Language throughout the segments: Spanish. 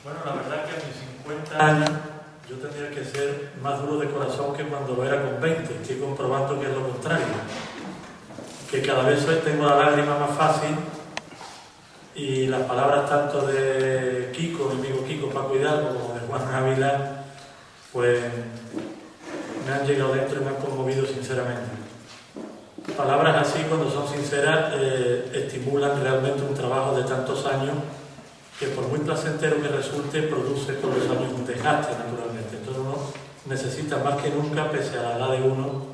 Bueno, la verdad que a mis 50 años yo tendría que ser más duro de corazón que cuando lo era con 20. Estoy comprobando que es lo contrario. Que cada vez tengo la lágrima más fácil y las palabras tanto de Kiko, mi amigo Kiko, Paco Hidalgo, como de Juan Ávila, pues me han llegado dentro y me han conmovido sinceramente. Palabras así, cuando son sinceras, estimulan realmente un trabajo de tantos años que, por muy placentero que resulte, produce con los años un desgaste, naturalmente. Entonces uno necesita más que nunca, pese a la edad de uno,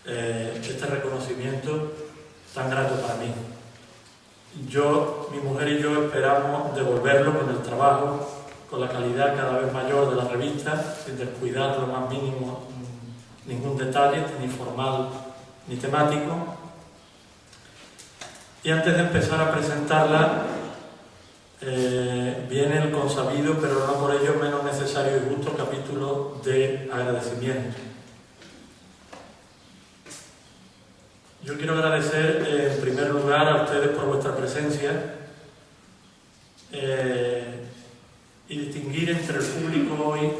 este reconocimiento tan grato para mí. Mi mujer y yo esperamos devolverlo con el trabajo, con la calidad cada vez mayor de la revista, sin descuidar lo más mínimo ningún detalle, ni formal ni temático. Y antes de empezar a presentarla, viene el consabido, pero no por ello menos necesario y justo, capítulo de agradecimiento. Yo quiero agradecer en primer lugar a ustedes por vuestra presencia y distinguir entre el público hoy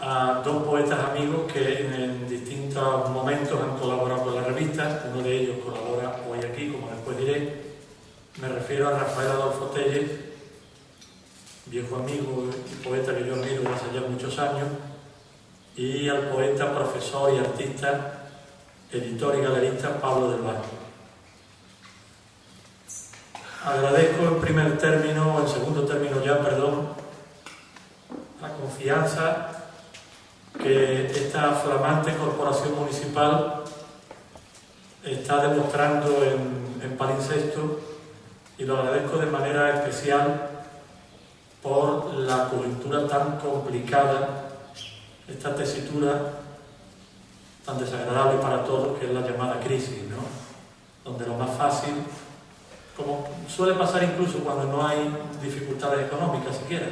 a dos poetas amigos que en distintos momentos han colaborado con la revista. Uno de ellos colabora hoy aquí, como después diré. Me refiero a Rafael Adolfo Tellez, viejo amigo y poeta que yo admiro desde hace ya muchos años, y al poeta, profesor y artista, editor y galerista Pablo del Barco. Agradezco en primer término, o en segundo término ya, perdón, la confianza que esta flamante corporación municipal está demostrando en Palincesto, y lo agradezco de manera especial por la coyuntura tan complicada, esta tesitura tan desagradable para todos, que es la llamada crisis, ¿no? Donde lo más fácil, como suele pasar incluso cuando no hay dificultades económicas siquiera,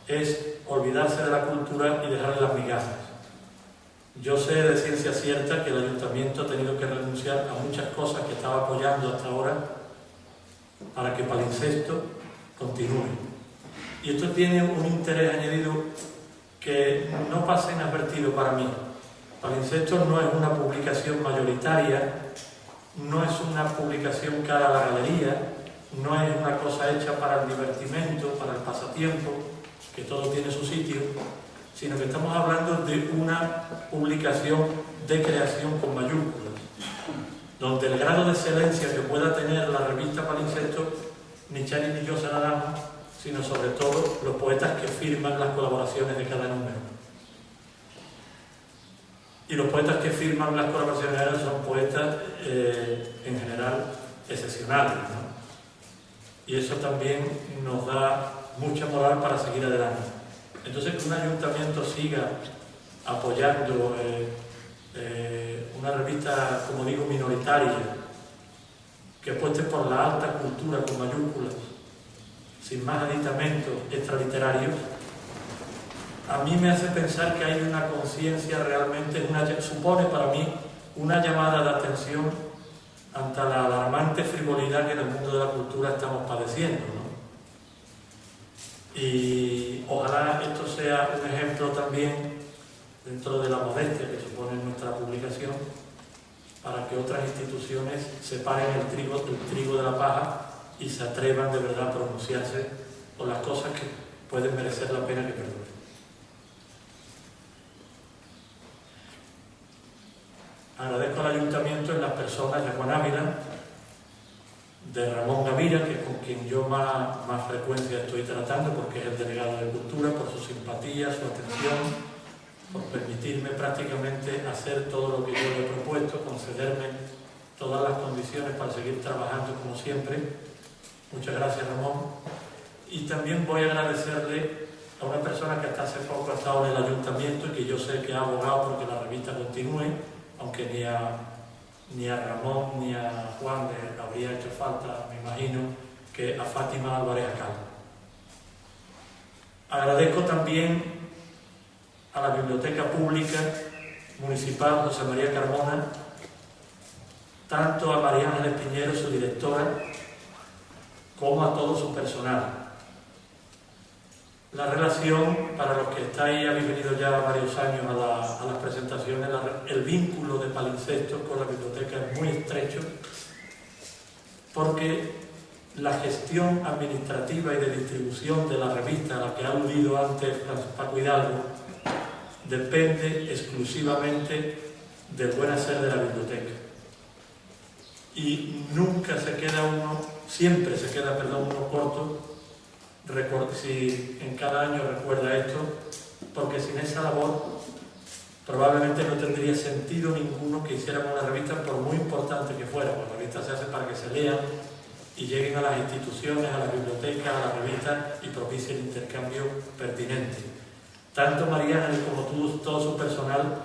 es olvidarse de la cultura y dejarle las migajas. Yo sé de ciencia cierta que el ayuntamiento ha tenido que renunciar a muchas cosas que estaba apoyando hasta ahora para que Palincesto continúe. Y esto tiene un interés añadido que no pasa inadvertido para mí. Palincesto no es una publicación mayoritaria, no es una publicación cara a la galería, no es una cosa hecha para el divertimento, para el pasatiempo, que todo tiene su sitio, sino que estamos hablando de una publicación de creación con mayúsculas, donde el grado de excelencia que pueda tener la revista Palincesto, ni Chari ni yo se la damos, sino sobre todo los poetas que firman las colaboraciones de cada número. Y los poetas que firman las colaboraciones son poetas en general excepcionales, ¿no? Y eso también nos da mucha moral para seguir adelante. Entonces, que un ayuntamiento siga apoyando una revista, como digo, minoritaria, que apueste por la alta cultura con mayúsculas, sin más aditamentos extraliterarios, a mí me hace pensar que hay una conciencia realmente, supone para mí una llamada de atención ante la alarmante frivolidad que en el mundo de la cultura estamos padeciendo, ¿no? Y ojalá esto sea un ejemplo también, dentro de la modestia que supone nuestra publicación, para que otras instituciones separen el trigo de la paja y se atrevan de verdad a pronunciarse por las cosas que pueden merecer la pena que perduren. Agradezco al ayuntamiento en las personas de Juan Ávila, de Ramón Gavira, que es con quien yo más frecuencia estoy tratando, porque es el delegado de Cultura, por su simpatía, su atención, por permitirme prácticamente hacer todo lo que yo le he propuesto, concederme todas las condiciones para seguir trabajando como siempre. Muchas gracias, Ramón. Y también voy a agradecerle a una persona que hasta hace poco ha estado en el ayuntamiento y que yo sé que ha abogado porque la revista continúe, aunque ni a Ramón ni a Juan le habría hecho falta, me imagino, que a Fátima Álvarez Acal. Agradezco también a la Biblioteca Pública Municipal José María Carmona, tanto a María Ángeles Piñero, su directora, como a todo su personal. la relación, para los que estáis, habéis venido ya varios años a las presentaciones, el vínculo de Palincesto con la biblioteca es muy estrecho, porque la gestión administrativa y de distribución de la revista, a la que ha aludido antes Paco Hidalgo, depende exclusivamente del buen hacer de la biblioteca. Y nunca se queda uno, siempre se queda, uno corto, si en cada año recuerda esto, porque sin esa labor probablemente no tendría sentido ninguno que hiciéramos una revista, por muy importante que fuera. Pues la revista se hace para que se lean y lleguen a las instituciones, a las bibliotecas, a las revistas y propicie el intercambio pertinente. Tanto Mariana como todo su personal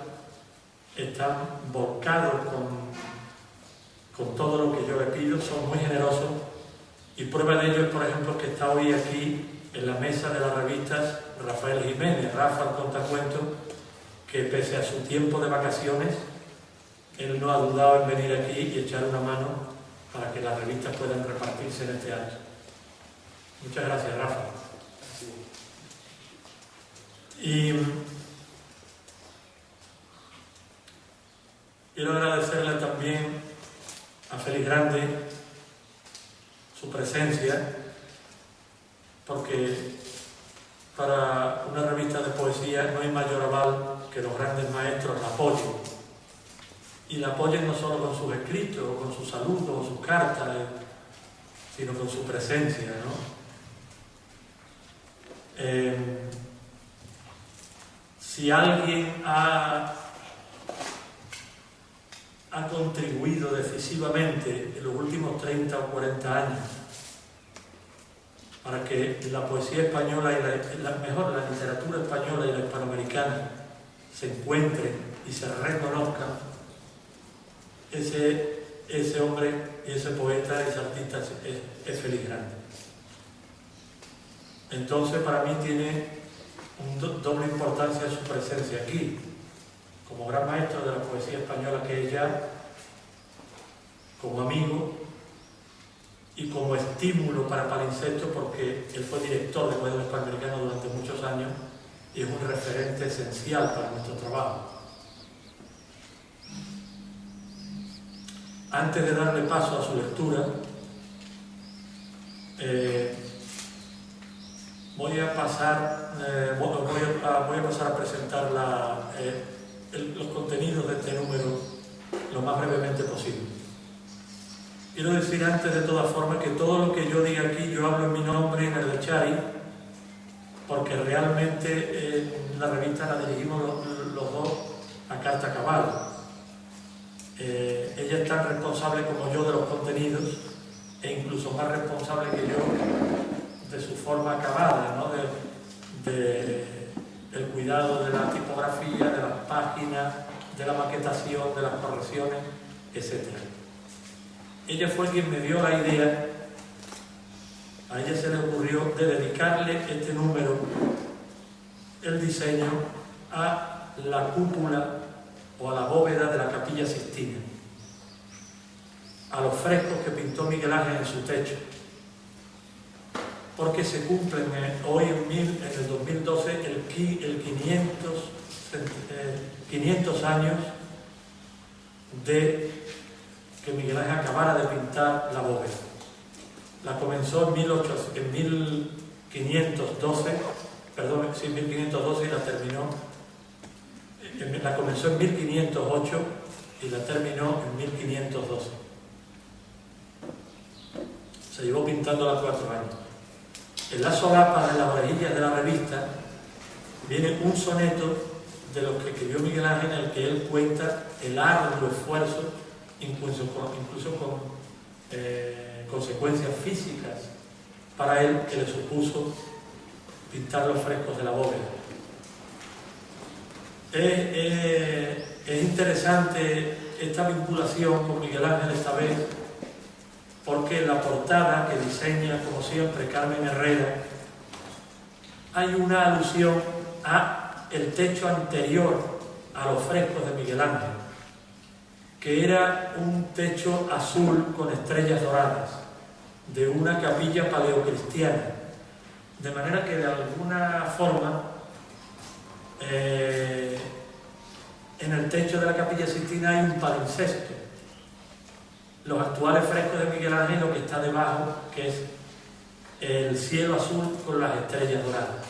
están volcados con todo lo que yo le pido, son muy generosos, y prueba de ello es, por ejemplo, que está hoy aquí en la mesa de las revistas Rafael Jiménez, Rafa el Contacuentos, que pese a su tiempo de vacaciones, él no ha dudado en venir aquí y echar una mano para que las revistas puedan repartirse en este acto. Muchas gracias, Rafa. Y quiero agradecerle también a Félix Grande su presencia, porque para una revista de poesía no hay mayor aval que los grandes maestros la apoyen. Y la apoyen no solo con sus escritos, o con sus saludos, o sus cartas, sino con su presencia, ¿no? Si alguien ha contribuido decisivamente en los últimos 30 o 40 años para que la poesía española y la literatura española y la hispanoamericana se encuentren y se reconozcan, ese hombre y ese poeta, ese artista es Félix Grande. Entonces, para mí tiene doble importancia su presencia aquí, como gran maestro de la poesía española que es ya, como amigo y como estímulo para Palincesto, porque él fue director del Cuaderno Hispanoamericano durante muchos años y es un referente esencial para nuestro trabajo. Antes de darle paso a su lectura, voy a pasar a presentar los contenidos de este número lo más brevemente posible. Quiero decir antes, de todas formas, que todo lo que yo diga aquí, yo hablo en mi nombre, en el de Chari, porque realmente la revista la dirigimos los dos a carta cabal. Ella es tan responsable como yo de los contenidos, e incluso más responsable que yo de su forma acabada, ¿no? del cuidado de la tipografía, de las páginas, de la maquetación, de las correcciones, etc. Ella fue quien me dio la idea, a ella se le ocurrió de dedicarle este número, el diseño, a la cúpula o a la bóveda de la Capilla Sixtina, a los frescos que pintó Miguel Ángel en su techo, porque se cumplen hoy en el 2012 el 500 años de que Miguel Ángel acabara de pintar la bóveda. La comenzó en 1512 y la terminó, la comenzó en 1508 y la terminó en 1512. Se llevó pintándola 4 años. En la solapa de las orejillas de la revista viene un soneto de los que escribió Miguel Ángel, en el que él cuenta el arduo esfuerzo, incluso con consecuencias físicas para él, que le supuso pintar los frescos de la bóveda. Es interesante esta vinculación con Miguel Ángel esta vez, porque en la portada que diseña, como siempre, Carmen Herrera, hay una alusión a el techo anterior a los frescos de Miguel Ángel, que era un techo azul con estrellas doradas, de una capilla paleocristiana, de manera que de alguna forma en el techo de la Capilla Sixtina hay un palimpsesto. Los actuales frescos de Miguel Ángel, lo que está debajo, que es el cielo azul con las estrellas doradas.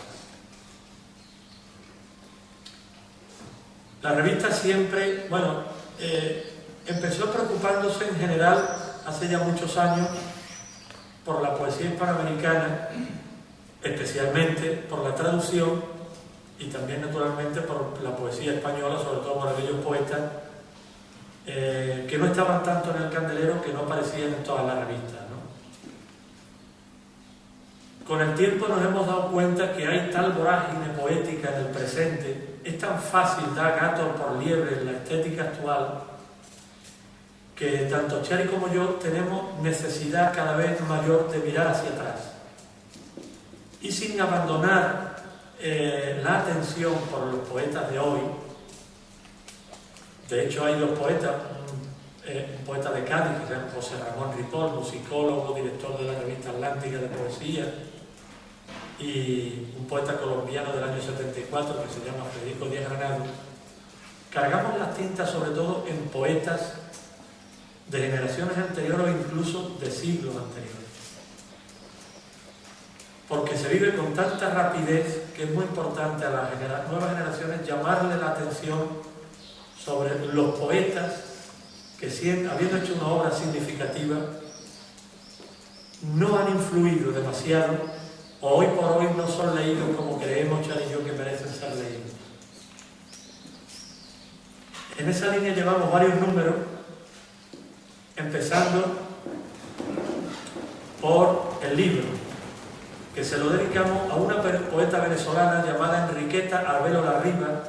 La revista siempre, bueno, empezó preocupándose en general, hace ya muchos años, por la poesía hispanoamericana, especialmente por la traducción y también naturalmente por la poesía española, sobre todo por aquellos poetas que no estaban tanto en el candelero, que no aparecían en todas las revistas, ¿no? Con el tiempo nos hemos dado cuenta que hay tal vorágine poética en el presente, es tan fácil dar gato por liebre en la estética actual, que tanto Chari como yo tenemos necesidad cada vez mayor de mirar hacia atrás. Y sin abandonar la atención por los poetas de hoy. De hecho, hay dos poetas, un poeta de Cádiz, que se llama José Ramón Ripoll, musicólogo, director de la revista Atlántica de Poesía, y un poeta colombiano del año 74 que se llama Federico Díaz Granado. Cargamos las tintas sobre todo en poetas de generaciones anteriores o incluso de siglos anteriores. Porque se vive con tanta rapidez que es muy importante a las nuevas generaciones llamarle la atención sobre los poetas que, habiendo hecho una obra significativa, no han influido demasiado o hoy por hoy no son leídos como creemos, Chari y yo, que merecen ser leídos. En esa línea llevamos varios números, empezando por el libro, que se lo dedicamos a una poeta venezolana llamada Enriqueta Arbelo Larriba,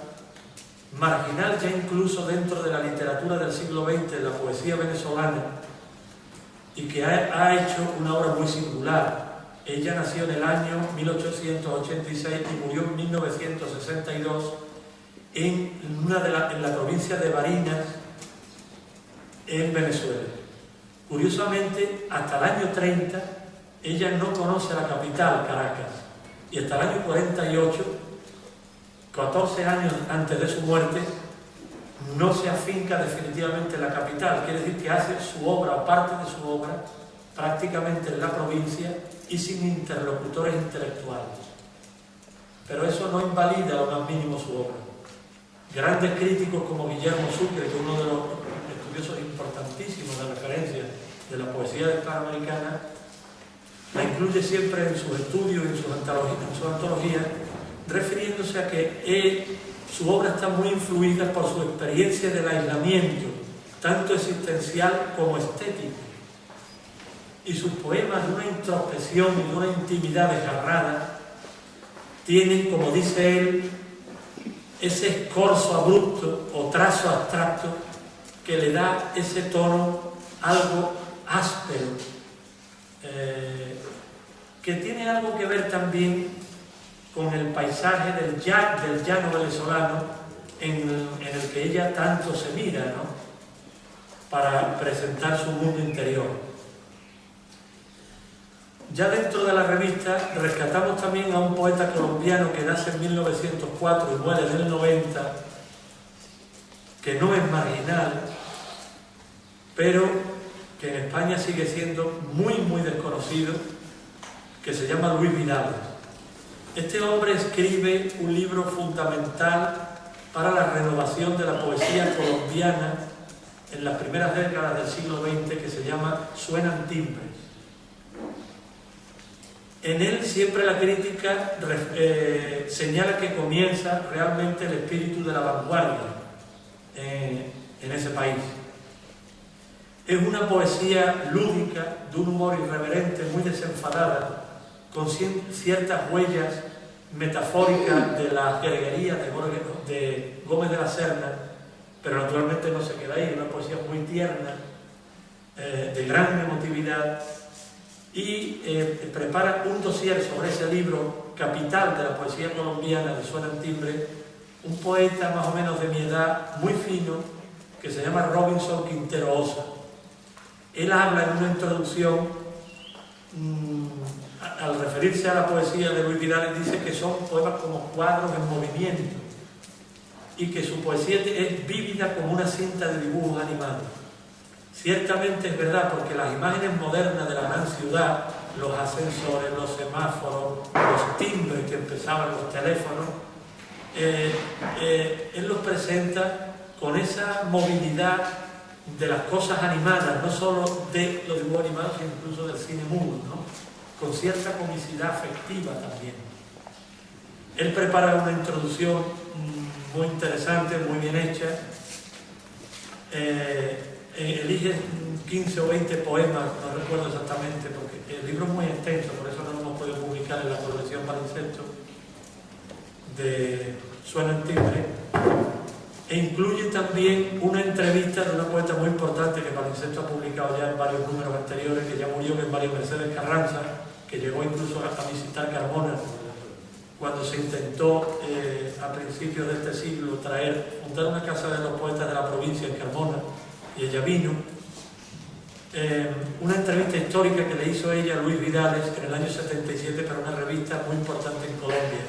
marginal ya incluso dentro de la literatura del siglo XX, de la poesía venezolana, y que ha hecho una obra muy singular. Ella nació en el año 1886 y murió en 1962 en la provincia de Barinas, en Venezuela. Curiosamente, hasta el año 30, ella no conoce la capital, Caracas, y hasta el año 48, 14 años antes de su muerte, no se afinca definitivamente en la capital. Quiere decir que hace su obra, o parte de su obra, prácticamente en la provincia y sin interlocutores intelectuales. Pero eso no invalida lo más mínimo su obra. Grandes críticos como Guillermo Sucre, que es uno de los estudiosos importantísimos de referencia de la poesía hispanoamericana, la incluye siempre en sus estudios y en sus antologías, refiriéndose a que su obra está muy influida por su experiencia del aislamiento, tanto existencial como estético. Y sus poemas, de una introspección y de una intimidad desgarrada, tienen, como dice él, ese escorzo abrupto o trazo abstracto que le da ese tono algo áspero, que tiene algo que ver también con el paisaje del llano venezolano en el que ella tanto se mira, ¿no?, para presentar su mundo interior. Ya dentro de la revista rescatamos también a un poeta colombiano que nace en 1904 y muere en el 90, que no es marginal, pero que en España sigue siendo muy, muy desconocido, que se llama Luis Vidal. Este hombre escribe un libro fundamental para la renovación de la poesía colombiana en las primeras décadas del siglo XX, que se llama Suenan timbres. En él siempre la crítica señala que comienza realmente el espíritu de la vanguardia en ese país. Es una poesía lúdica, de un humor irreverente, muy desenfadada, con ciertas huellas metafóricas de la jerguería de Gómez de la Serna, pero naturalmente no se queda ahí. Una poesía muy tierna, de gran emotividad, y prepara un dossier sobre ese libro capital de la poesía colombiana, de Suenan timbres, un poeta más o menos de mi edad, muy fino, que se llama Robinson Quintero Osa. Él habla en una introducción al referirse a la poesía de Luis Vidal, dice que son poemas como cuadros en movimiento y que su poesía es vívida como una cinta de dibujos animados. Ciertamente es verdad, porque las imágenes modernas de la gran ciudad, los ascensores, los semáforos, los timbres que empezaban los teléfonos, él los presenta con esa movilidad de las cosas animadas, no solo de los dibujos animados, sino incluso del cine mudo, ¿no? Con cierta comicidad afectiva también. Él prepara una introducción muy interesante, muy bien hecha. Elige 15 o 20 poemas, no recuerdo exactamente, porque el libro es muy extenso, por eso no lo hemos podido publicar en la colección Palimpsesto de Suena el timbre, e incluye también una entrevista de una poeta muy importante que Palimpsesto ha publicado ya en varios números anteriores, que ya murió, que es María Mercedes Carranza, que llegó incluso a visitar Carmona cuando se intentó a principios de este siglo fundar una casa de los poetas de la provincia en Carmona, y ella vino. Una entrevista histórica que le hizo ella a Luis Vidales en el año 77 para una revista muy importante en Colombia,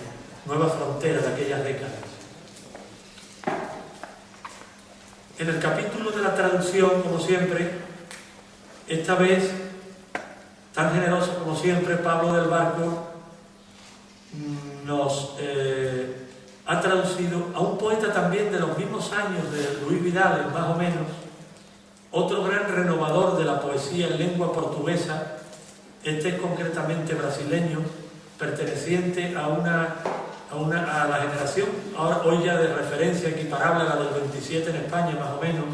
Nueva Frontera, de aquellas décadas. En el capítulo de la traducción, como siempre, esta vez, tan generoso como siempre, Pablo del Barco nos ha traducido a un poeta también de los mismos años de Luis Vidales, más o menos, otro gran renovador de la poesía en lengua portuguesa. Este es concretamente brasileño, perteneciente a la generación, hoy ya de referencia equiparable a la del 27 en España, más o menos.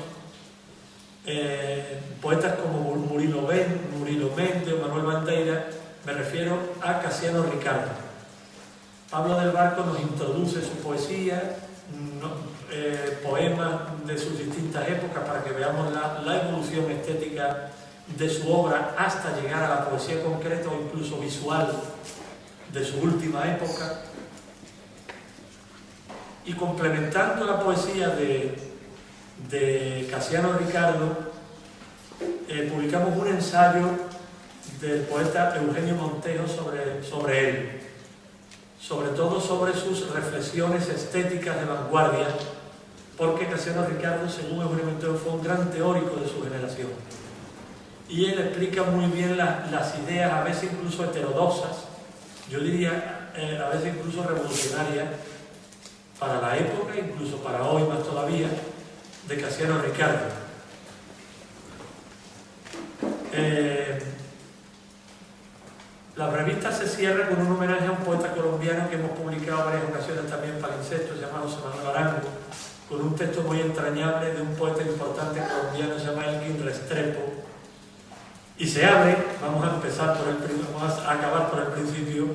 Poetas como Murilo Méndez o Manuel Bandeira, me refiero a Casiano Ricardo. Pablo del Barco nos introduce su poesía, poemas de sus distintas épocas, para que veamos la evolución estética de su obra hasta llegar a la poesía concreta o incluso visual de su última época. Y complementando la poesía de Casiano Ricardo, publicamos un ensayo del poeta Eugenio Montejo sobre él, sobre todo sobre sus reflexiones estéticas de vanguardia, porque Casiano Ricardo, según Eugenio Montejo, fue un gran teórico de su generación. Y él explica muy bien las ideas, a veces incluso heterodoxas, yo diría a veces incluso revolucionarias, para la época, incluso para hoy más todavía, de Casiano Ricardo. La revista se cierra con un homenaje a un poeta colombiano que hemos publicado en varias ocasiones también para Palimpsesto, llamado José Manuel Arango, con un texto muy entrañable de un poeta importante colombiano, se llama Elgin Restrepo. Y se abre, vamos a acabar por el principio,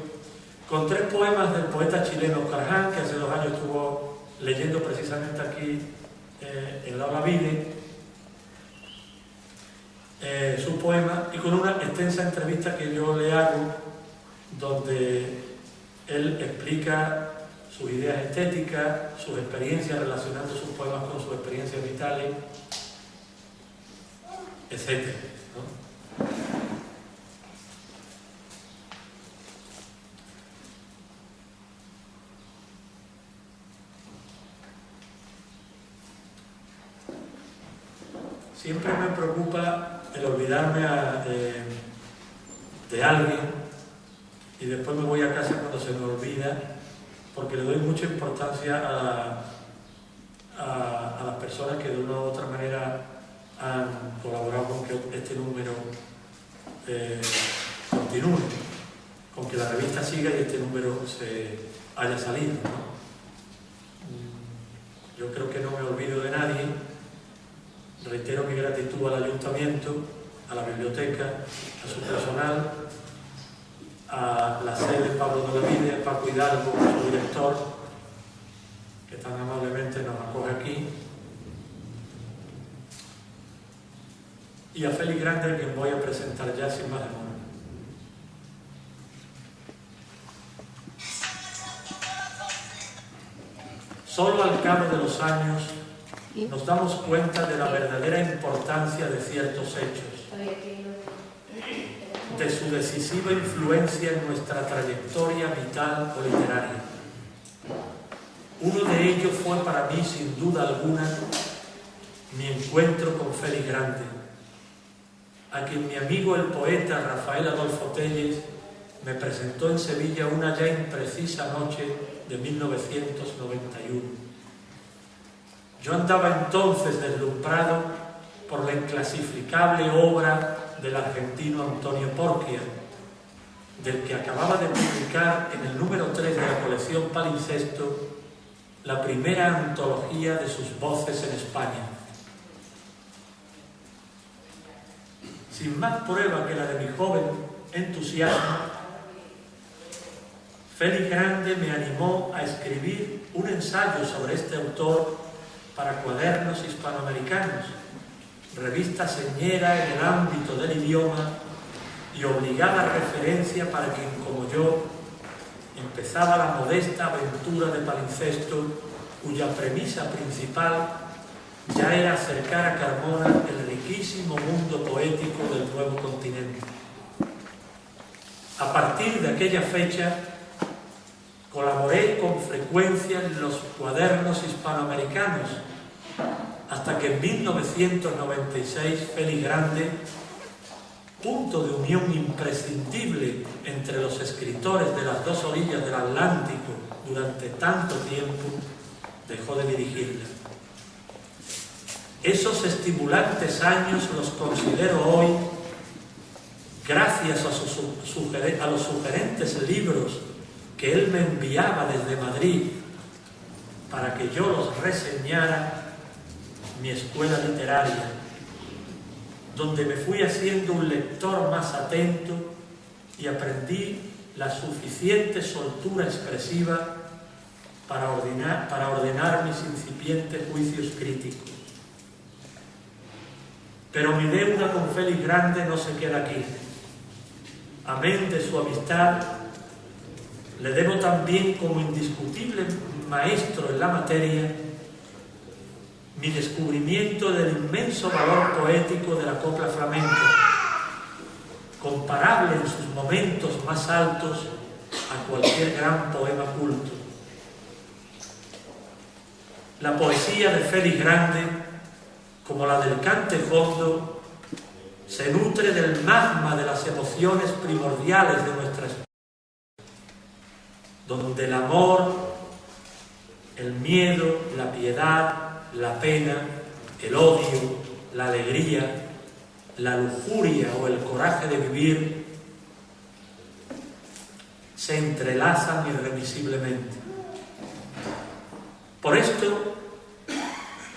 con 3 poemas del poeta chileno Carján, que hace 2 años estuvo leyendo precisamente aquí en la Aula Vide, su poema, y con una extensa entrevista que yo le hago, donde él explica sus ideas estéticas, sus experiencias, relacionando sus poemas con sus experiencias vitales, etc., ¿no? Siempre me preocupa el olvidarme de alguien y después me voy a casa cuando se me olvida, porque le doy mucha importancia a las personas que de una u otra manera han colaborado con que este número continúe, con que la revista siga y este número se haya salido, ¿no? Yo creo que no me olvido de nadie. Reitero mi gratitud al Ayuntamiento, a la biblioteca, a su personal, a la sede Pablo de la Vide, a Paco Hidalgo, su director, que tan amablemente nos acoge aquí, y a Félix Grande, quien voy a presentar ya sin más demora. Solo al cabo de los años nos damos cuenta de la verdadera importancia de ciertos hechos, de su decisiva influencia en nuestra trayectoria vital o literaria. Uno de ellos fue para mí, sin duda alguna, mi encuentro con Félix Grande, a quien mi amigo el poeta Rafael Adolfo Telles me presentó en Sevilla una ya imprecisa noche de 1991. Yo andaba entonces deslumbrado por la inclasificable obra del argentino Antonio Porquia, del que acababa de publicar en el número 3 de la colección Palincesto la primera antología de sus voces en España. Sin más prueba que la de mi joven entusiasmo, Félix Grande me animó a escribir un ensayo sobre este autor para Cuadernos Hispanoamericanos, revista señera en el ámbito del idioma y obligada referencia para quien, como yo, empezaba la modesta aventura de Palincesto, cuya premisa principal ya era acercar a Carmona el riquísimo mundo poético del nuevo continente. A partir de aquella fecha, colaboré con frecuencia en los Cuadernos Hispanoamericanos, hasta que en 1996 Félix Grande, punto de unión imprescindible entre los escritores de las dos orillas del Atlántico durante tanto tiempo, dejó de dirigirla. Esos estimulantes años los considero hoy, gracias a los sugerentes libros que él me enviaba desde Madrid para que yo los reseñara, mi escuela literaria, donde me fui haciendo un lector más atento y aprendí la suficiente soltura expresiva para ordenar mis incipientes juicios críticos. Pero mi deuda con Félix Grande no se queda aquí. Amén de su amistad, le debo también, como indiscutible maestro en la materia, mi descubrimiento del inmenso valor poético de la copla flamenca, comparable en sus momentos más altos a cualquier gran poema culto. La poesía de Félix Grande, como la del cante fondo, se nutre del magma de las emociones primordiales de nuestra especie, donde el amor, el miedo, la piedad, la pena, el odio, la alegría, la lujuria o el coraje de vivir se entrelazan irremisiblemente. Por esto,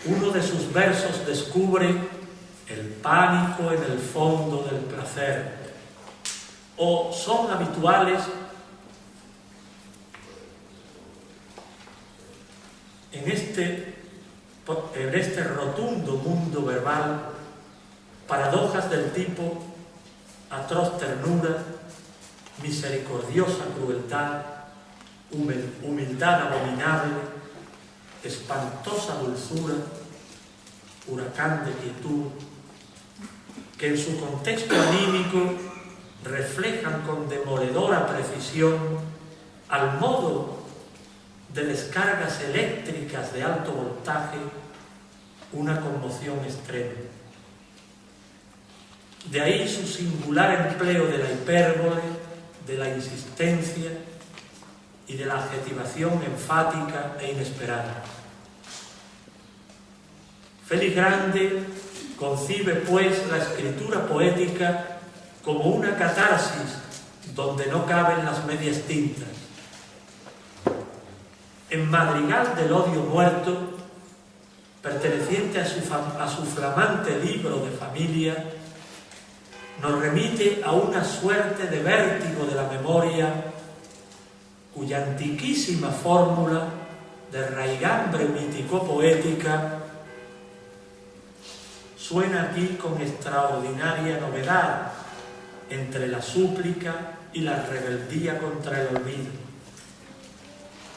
uno de sus versos descubre el pánico en el fondo del placer, o son habituales en este rotundo mundo verbal paradojas del tipo atroz ternura, misericordiosa crueldad, humildad abominable, espantosa dulzura, huracán de quietud, que en su contexto anímico reflejan con demoledora precisión, al modo de descargas eléctricas de alto voltaje, una conmoción extrema. De ahí su singular empleo de la hipérbole, de la insistencia y de la adjetivación enfática e inesperada. Félix Grande concibe, pues, la escritura poética como una catarsis donde no caben las medias tintas. En Madrigal del odio muerto, perteneciente a su flamante libro de familia, nos remite a una suerte de vértigo de la memoria cuya antiquísima fórmula de raigambre mítico-poética suena aquí con extraordinaria novedad entre la súplica y la rebeldía contra el olvido.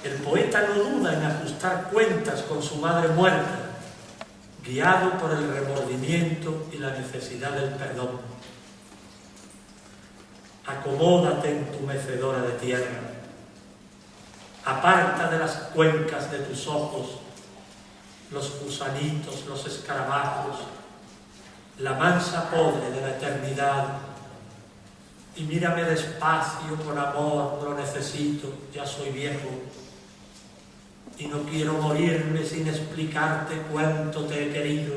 El poeta no duda en ajustar cuentas con su madre muerta, guiado por el remordimiento y la necesidad del perdón. acomódate en tu mecedora de tierra, aparta de las cuencas de tus ojos los gusanitos, los escarabajos, la mansa podre de la eternidad, y mírame despacio, con amor, lo necesito, ya soy viejo, y no quiero morirme sin explicarte cuánto te he querido,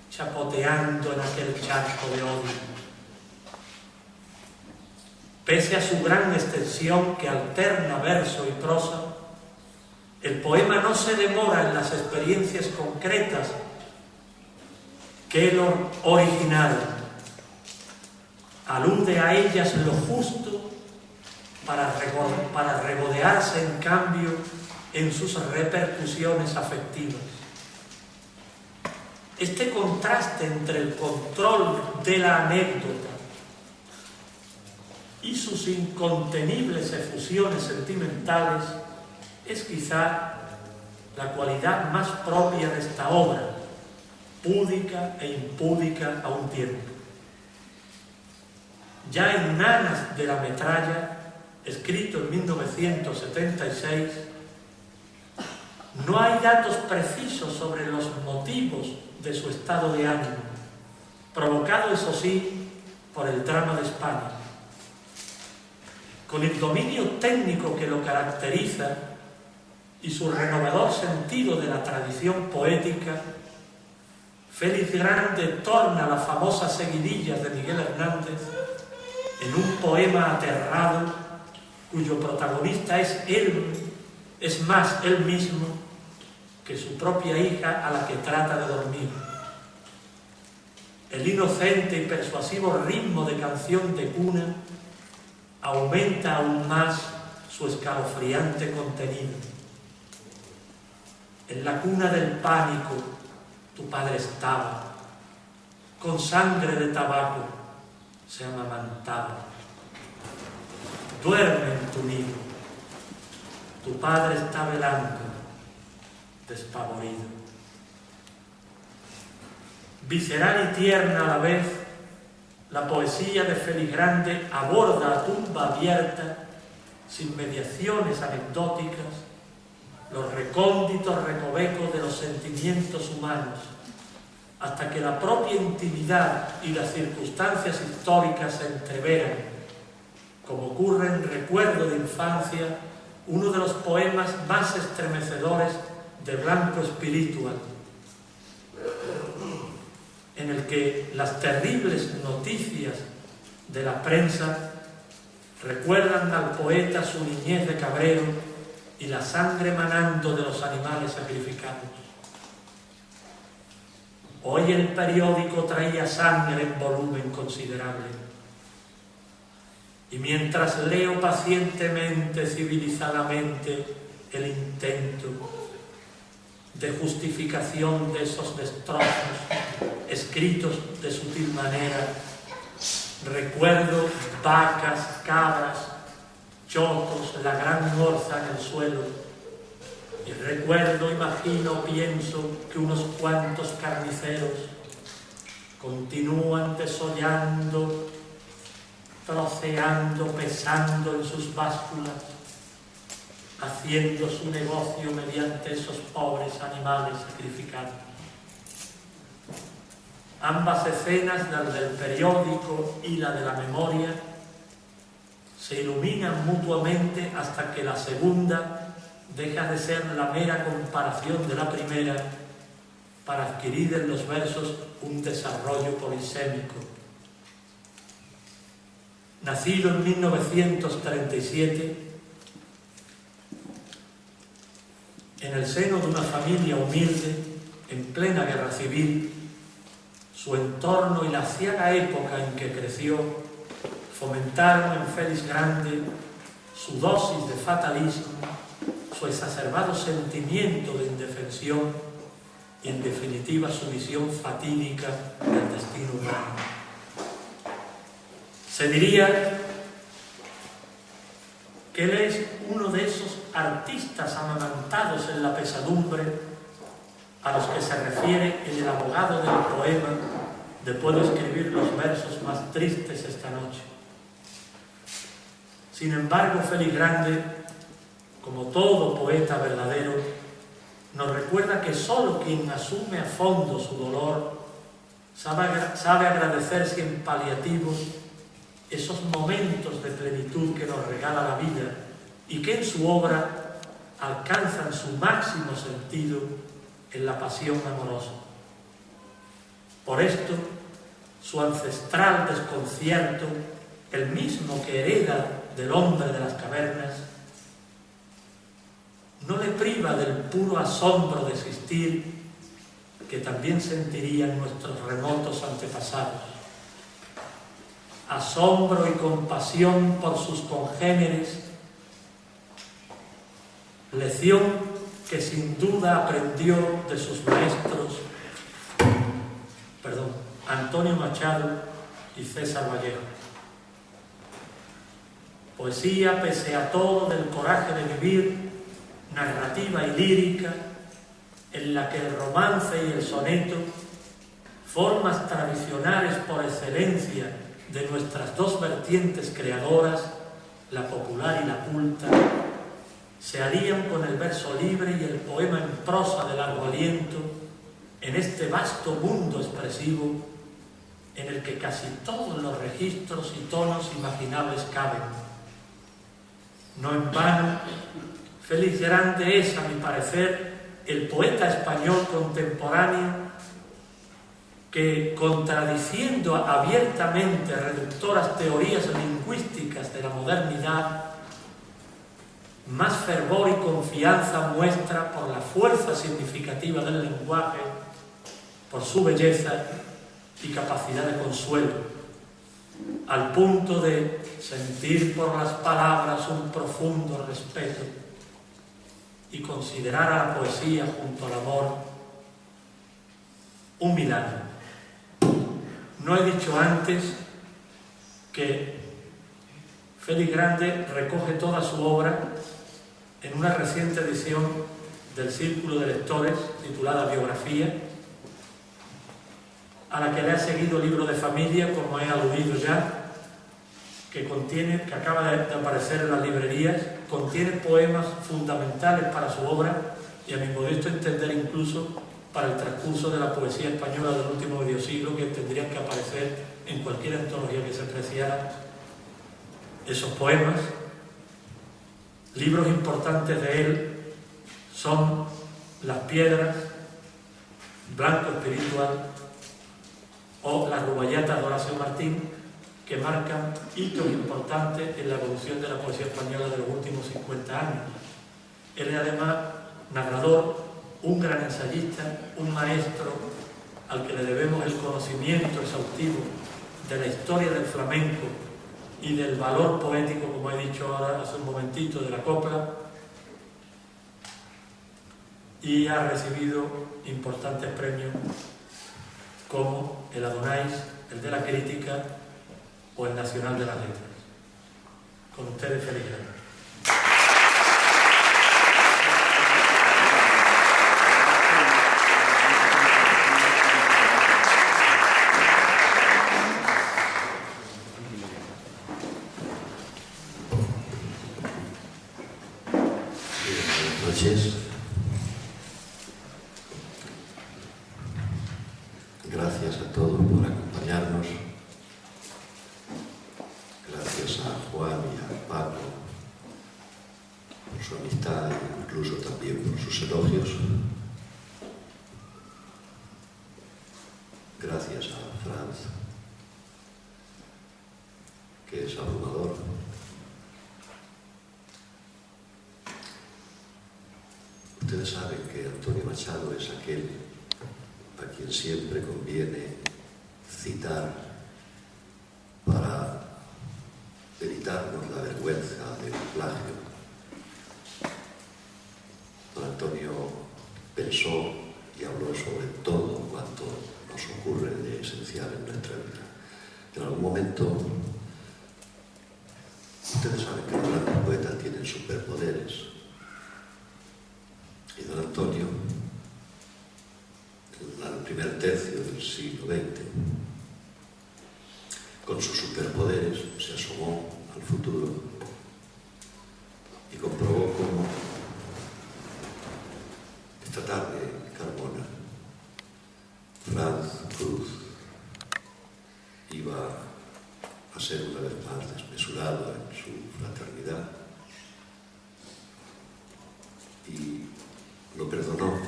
chapoteando en aquel charco de odio. Pese a su gran extensión que alterna verso y prosa, el poema no se demora en las experiencias concretas que el original alude a ellas lo justo para regodearse en cambio en sus repercusiones afectivas. Este contraste entre el control de la anécdota y sus incontenibles efusiones sentimentales es quizá la cualidad más propia de esta obra, púdica e impúdica a un tiempo. Ya en Nanas de la Metralla, escrito en 1976, no hay datos precisos sobre los motivos de su estado de ánimo, provocado, eso sí, por el drama de España. Con el dominio técnico que lo caracteriza y su renovador sentido de la tradición poética, Félix Grande torna las famosas seguidillas de Miguel Hernández en un poema aterrado cuyo protagonista es él, es más él mismo que su propia hija a la que trata de dormir. El inocente y persuasivo ritmo de canción de cuna aumenta aún más su escalofriante contenido. En la cuna del pánico tu padre estaba, con sangre de tabaco se amamantaba. Duerme en tu nido, tu padre está velando, despavorido. Visceral y tierna a la vez, la poesía de Félix Grande aborda a tumba abierta, sin mediaciones anecdóticas, los recónditos recovecos de los sentimientos humanos, hasta que la propia intimidad y las circunstancias históricas se entreveran, como ocurre en Recuerdo de Infancia, uno de los poemas más estremecedores de Blanco Espiritual, en el que las terribles noticias de la prensa recuerdan al poeta su niñez de cabrero y la sangre manando de los animales sacrificados. Hoy el periódico traía sangre en volumen considerable, y mientras leo pacientemente, civilizadamente, el intento de justificación de esos destrozos escritos de sutil manera, recuerdo vacas, cabras, chotos, la gran morza en el suelo, y recuerdo, imagino, pienso que unos cuantos carniceros continúan desollando, troceando, pesando en sus básculas, haciendo su negocio mediante esos pobres animales sacrificados. Ambas escenas, la del periódico y la de la memoria, se iluminan mutuamente hasta que la segunda deja de ser la mera comparación de la primera para adquirir en los versos un desarrollo polisémico. Nacido en 1937, en el seno de una familia humilde, en plena guerra civil, su entorno y la aciaga época en que creció fomentaron en Félix Grande su dosis de fatalismo, su exacerbado sentimiento de indefensión y, en definitiva, su visión fatídica del destino humano. Se diría que él es uno de esos artistas amamantados en la pesadumbre a los que se refiere en El abogado del poema de Puedo escribir los versos más tristes esta noche. Sin embargo, Félix Grande, como todo poeta verdadero, nos recuerda que solo quien asume a fondo su dolor sabe agradecer sin paliativos esos momentos de plenitud que nos regala la vida y que en su obra alcanzan su máximo sentido en la pasión amorosa. Por esto, su ancestral desconcierto, el mismo que hereda del hombre de las cavernas, no le priva del puro asombro de existir que también sentirían nuestros remotos antepasados. Asombro y compasión por sus congéneres, lección que sin duda aprendió de sus maestros, Antonio Machado y César Vallejo. Poesía, pese a todo, del coraje de vivir, narrativa y lírica, en la que el romance y el soneto, formas tradicionales por excelencia de nuestras dos vertientes creadoras, la popular y la culta, se harían con el verso libre y el poema en prosa de largo aliento en este vasto mundo expresivo en el que casi todos los registros y tonos imaginables caben. No en vano, Félix Grande es, a mi parecer, el poeta español contemporáneo que, contradiciendo abiertamente reductoras teorías lingüísticas de la modernidad, más fervor y confianza muestra por la fuerza significativa del lenguaje, por su belleza y capacidad de consuelo, al punto de sentir por las palabras un profundo respeto y considerar a la poesía junto al amor un milagro. No he dicho antes que Félix Grande recoge toda su obra en una reciente edición del Círculo de Lectores titulada Biografía, a la que le ha seguido Libro de Familia, como he aludido ya, que acaba de aparecer en las librerías, contiene poemas fundamentales para su obra y, a mi modesto entender, incluso para el transcurso de la poesía española del último medio siglo, que tendrían que aparecer en cualquier antología que se apreciara esos poemas. Libros importantes de él son Las Piedras, Blanco Espiritual o Las Rubayatas de Horacio Martín, que marcan hitos importantes en la evolución de la poesía española de los últimos 50 años. Él es además narrador, un gran ensayista, un maestro al que le debemos el conocimiento exhaustivo de la historia del flamenco y del valor poético, como he dicho ahora hace un momentito, de la copla, y ha recibido importantes premios como el Adonais, el de la Crítica o el Nacional de las Letras. Con ustedes, Félix Grande. Buenas noches. Gracias a todos por acompañarnos. Gracias a Juan y a Paco por su amistad e incluso también por sus elogios. Gracias a Franz, que es abrumador. Ustedes saben que Antonio Machado es aquel a quien siempre conviene citar para evitarnos la vergüenza del plagio. Don Antonio pensó y habló sobre todo cuanto nos ocurre de esencial en nuestra vida. En algún momento, ustedes saben que los grandes poetas tienen superpoderes. Y don Antonio, en el primer tercio del siglo XX, con sus superpoderes se asomó al futuro y lo perdonó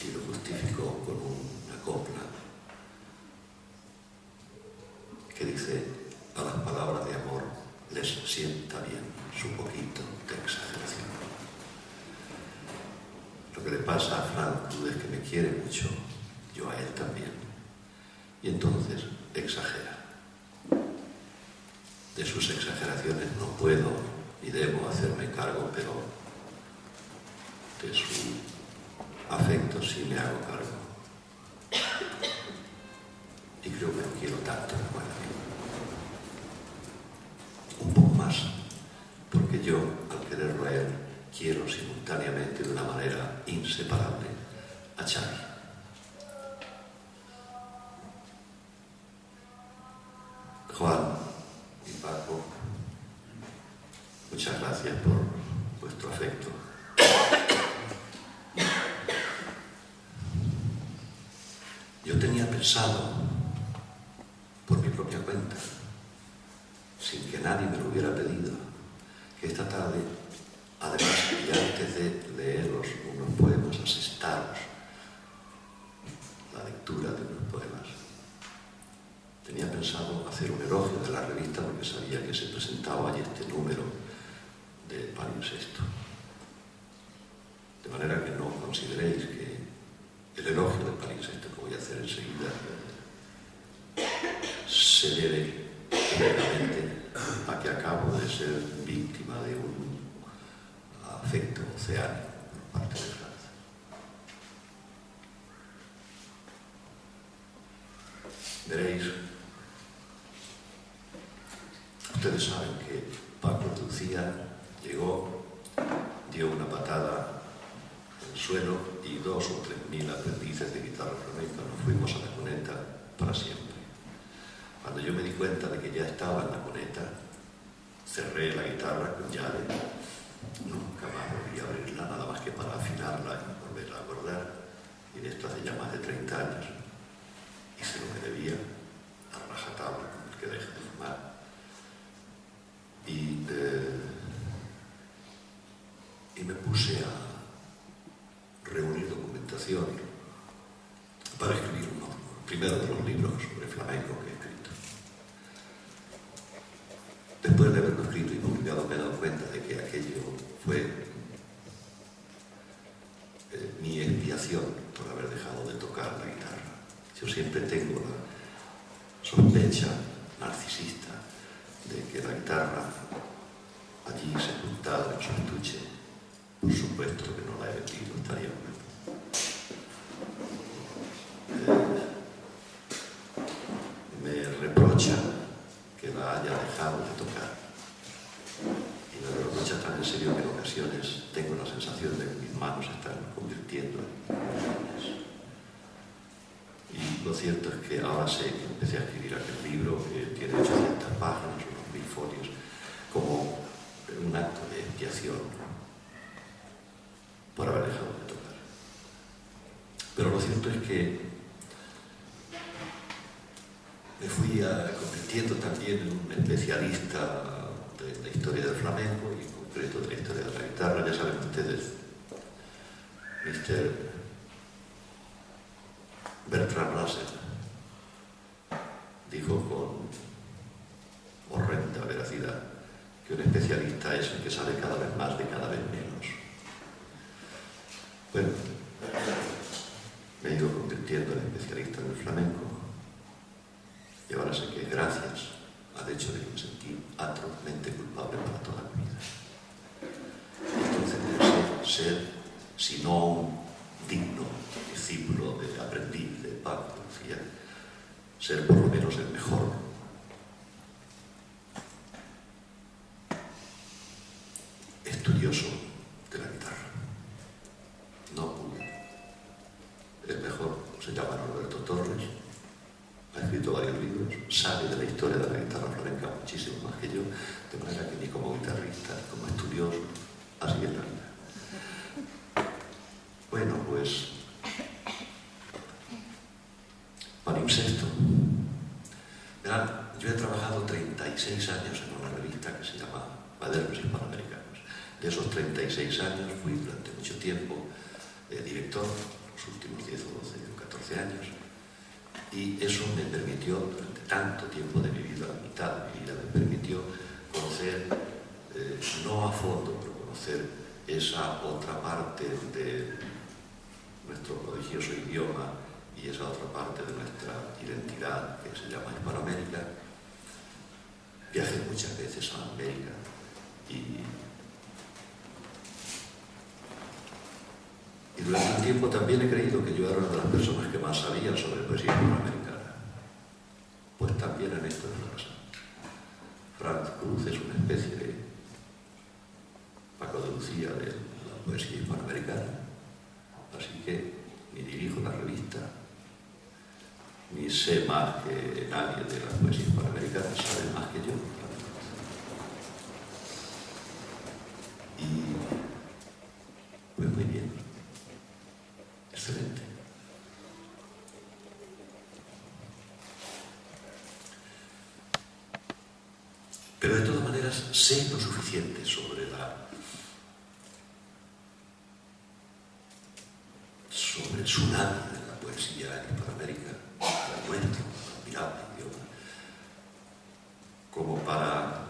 y lo justificó con una copla que dice: a las palabras de amor les sienta bien su poquito de exageración. Lo que le pasa a Frank Cruz es que me quiere mucho, yo a él también, y entonces exagera. De sus exageraciones no puedo ni debo hacerme cargo, pero de su afecto sí me hago cargo. Y creo que lo quiero tanto como él a mí. Un poco más, porque yo, al quererlo a él, quiero simultáneamente, de una manera inseparable, a Xavi. Juan y Paco, muchas gracias por vuestro afecto. Yo tenía pensado, por mi propia cuenta, sin que nadie me lo hubiera pedido, que esta tarde, además y antes de leeros unos poemas, asestaros la lectura de unos poemas, tenía pensado hacer un elogio de la revista, porque sabía que se presentaba allí este número de Palimpsesto. De manera que no consideréis que el elogio del Palimpsesto que voy a hacer enseguida se debe únicamente a que acabo de ser víctima de un afecto oceánico por parte de Francia. Veréis, ustedes saben que Paco Lucía llegó, dio una patada al suelo y 2.000 o 3.000 aprendices de guitarra flamenca nos fuimos a la cuneta para siempre. Cuando yo me di cuenta de que ya estaba en la cuneta, cerré la guitarra con llave, nunca más volví a abrirla, nada más que para afinarla y volverla a acordar, y de esto hace ya más de 30 años. Hice lo que debía, a rajatabla, como el que deja de fumar. Y me puse a reunir documentación para escribir uno, primero de los libros sobre flamenco que he escrito. Después de haberlo escrito y publicado me he dado cuenta de que aquello fue mi expiación por haber dejado de tocar la guitarra. Yo siempre tengo la sospecha narcisista de que la guitarra, allí sepultada en su estuche, por supuesto que no la he vendido, estaría muerta. Me reprocha que la haya dejado de tocar, y me lo reprocha tan en serio que en ocasiones tengo la sensación de que mis manos se están convirtiendo en muñones. Y lo cierto es que ahora sé que empecé a escribir aquel libro que tiene 800 páginas, unos 1000 folios, como un acto de expiación por haber dejado de tocar. Pero lo cierto es que me fui convirtiendo también en un especialista de la historia del flamenco y en concreto de la historia de la guitarra. Ya saben ustedes, Mr. Bertrand Russell dijo con horrenda veracidad que un especialista es el que sabe cada vez más de cada vez menos. Bueno, me he ido convirtiendo en especialista en el flamenco y ahora sé que gracias al hecho de que me sentí atrozmente culpable para toda mi vida. Entonces pensé ser, si no un digno discípulo de aprendiz de Paco Lucía, ser por lo menos el mejor. Estudioso de la guitarra. No pude. El mejor se llama Norberto Torres, ha escrito varios libros, sabe de la historia de la guitarra flamenca muchísimo más que yo, de manera que ni como guitarrista ni como estudioso, así es la vida. Bueno, pues Palimpsesto. Verán, yo he trabajado 36 años en una revista que se llama Cuadernos Hispanoamericanos. De esos 36 años fui durante mucho tiempo director, los últimos 10 o 12 o 14 años, y eso me permitió, durante tanto tiempo de mi vida, la mitad de mi vida, me permitió conocer, no a fondo, pero conocer esa otra parte de nuestro prodigioso idioma y esa otra parte de nuestra identidad que se llama Hispanoamérica. Viajé muchas veces a América y durante un tiempo también he creído que yo era una de las personas que más sabía sobre poesía hispanoamericana. Pues también en esto es razón. Franz Cruz es una especie de Paco de Lucía de la poesía hispanoamericana, así que ni dirijo la revista, ni sé más que nadie de la poesía hispanoamericana, sabe más que yo. Y pues muy bien, excelente. Pero de todas maneras sé lo suficiente sobre el tsunami de la poesía en Hispanoamérica, la nuestro, admirable idioma, como para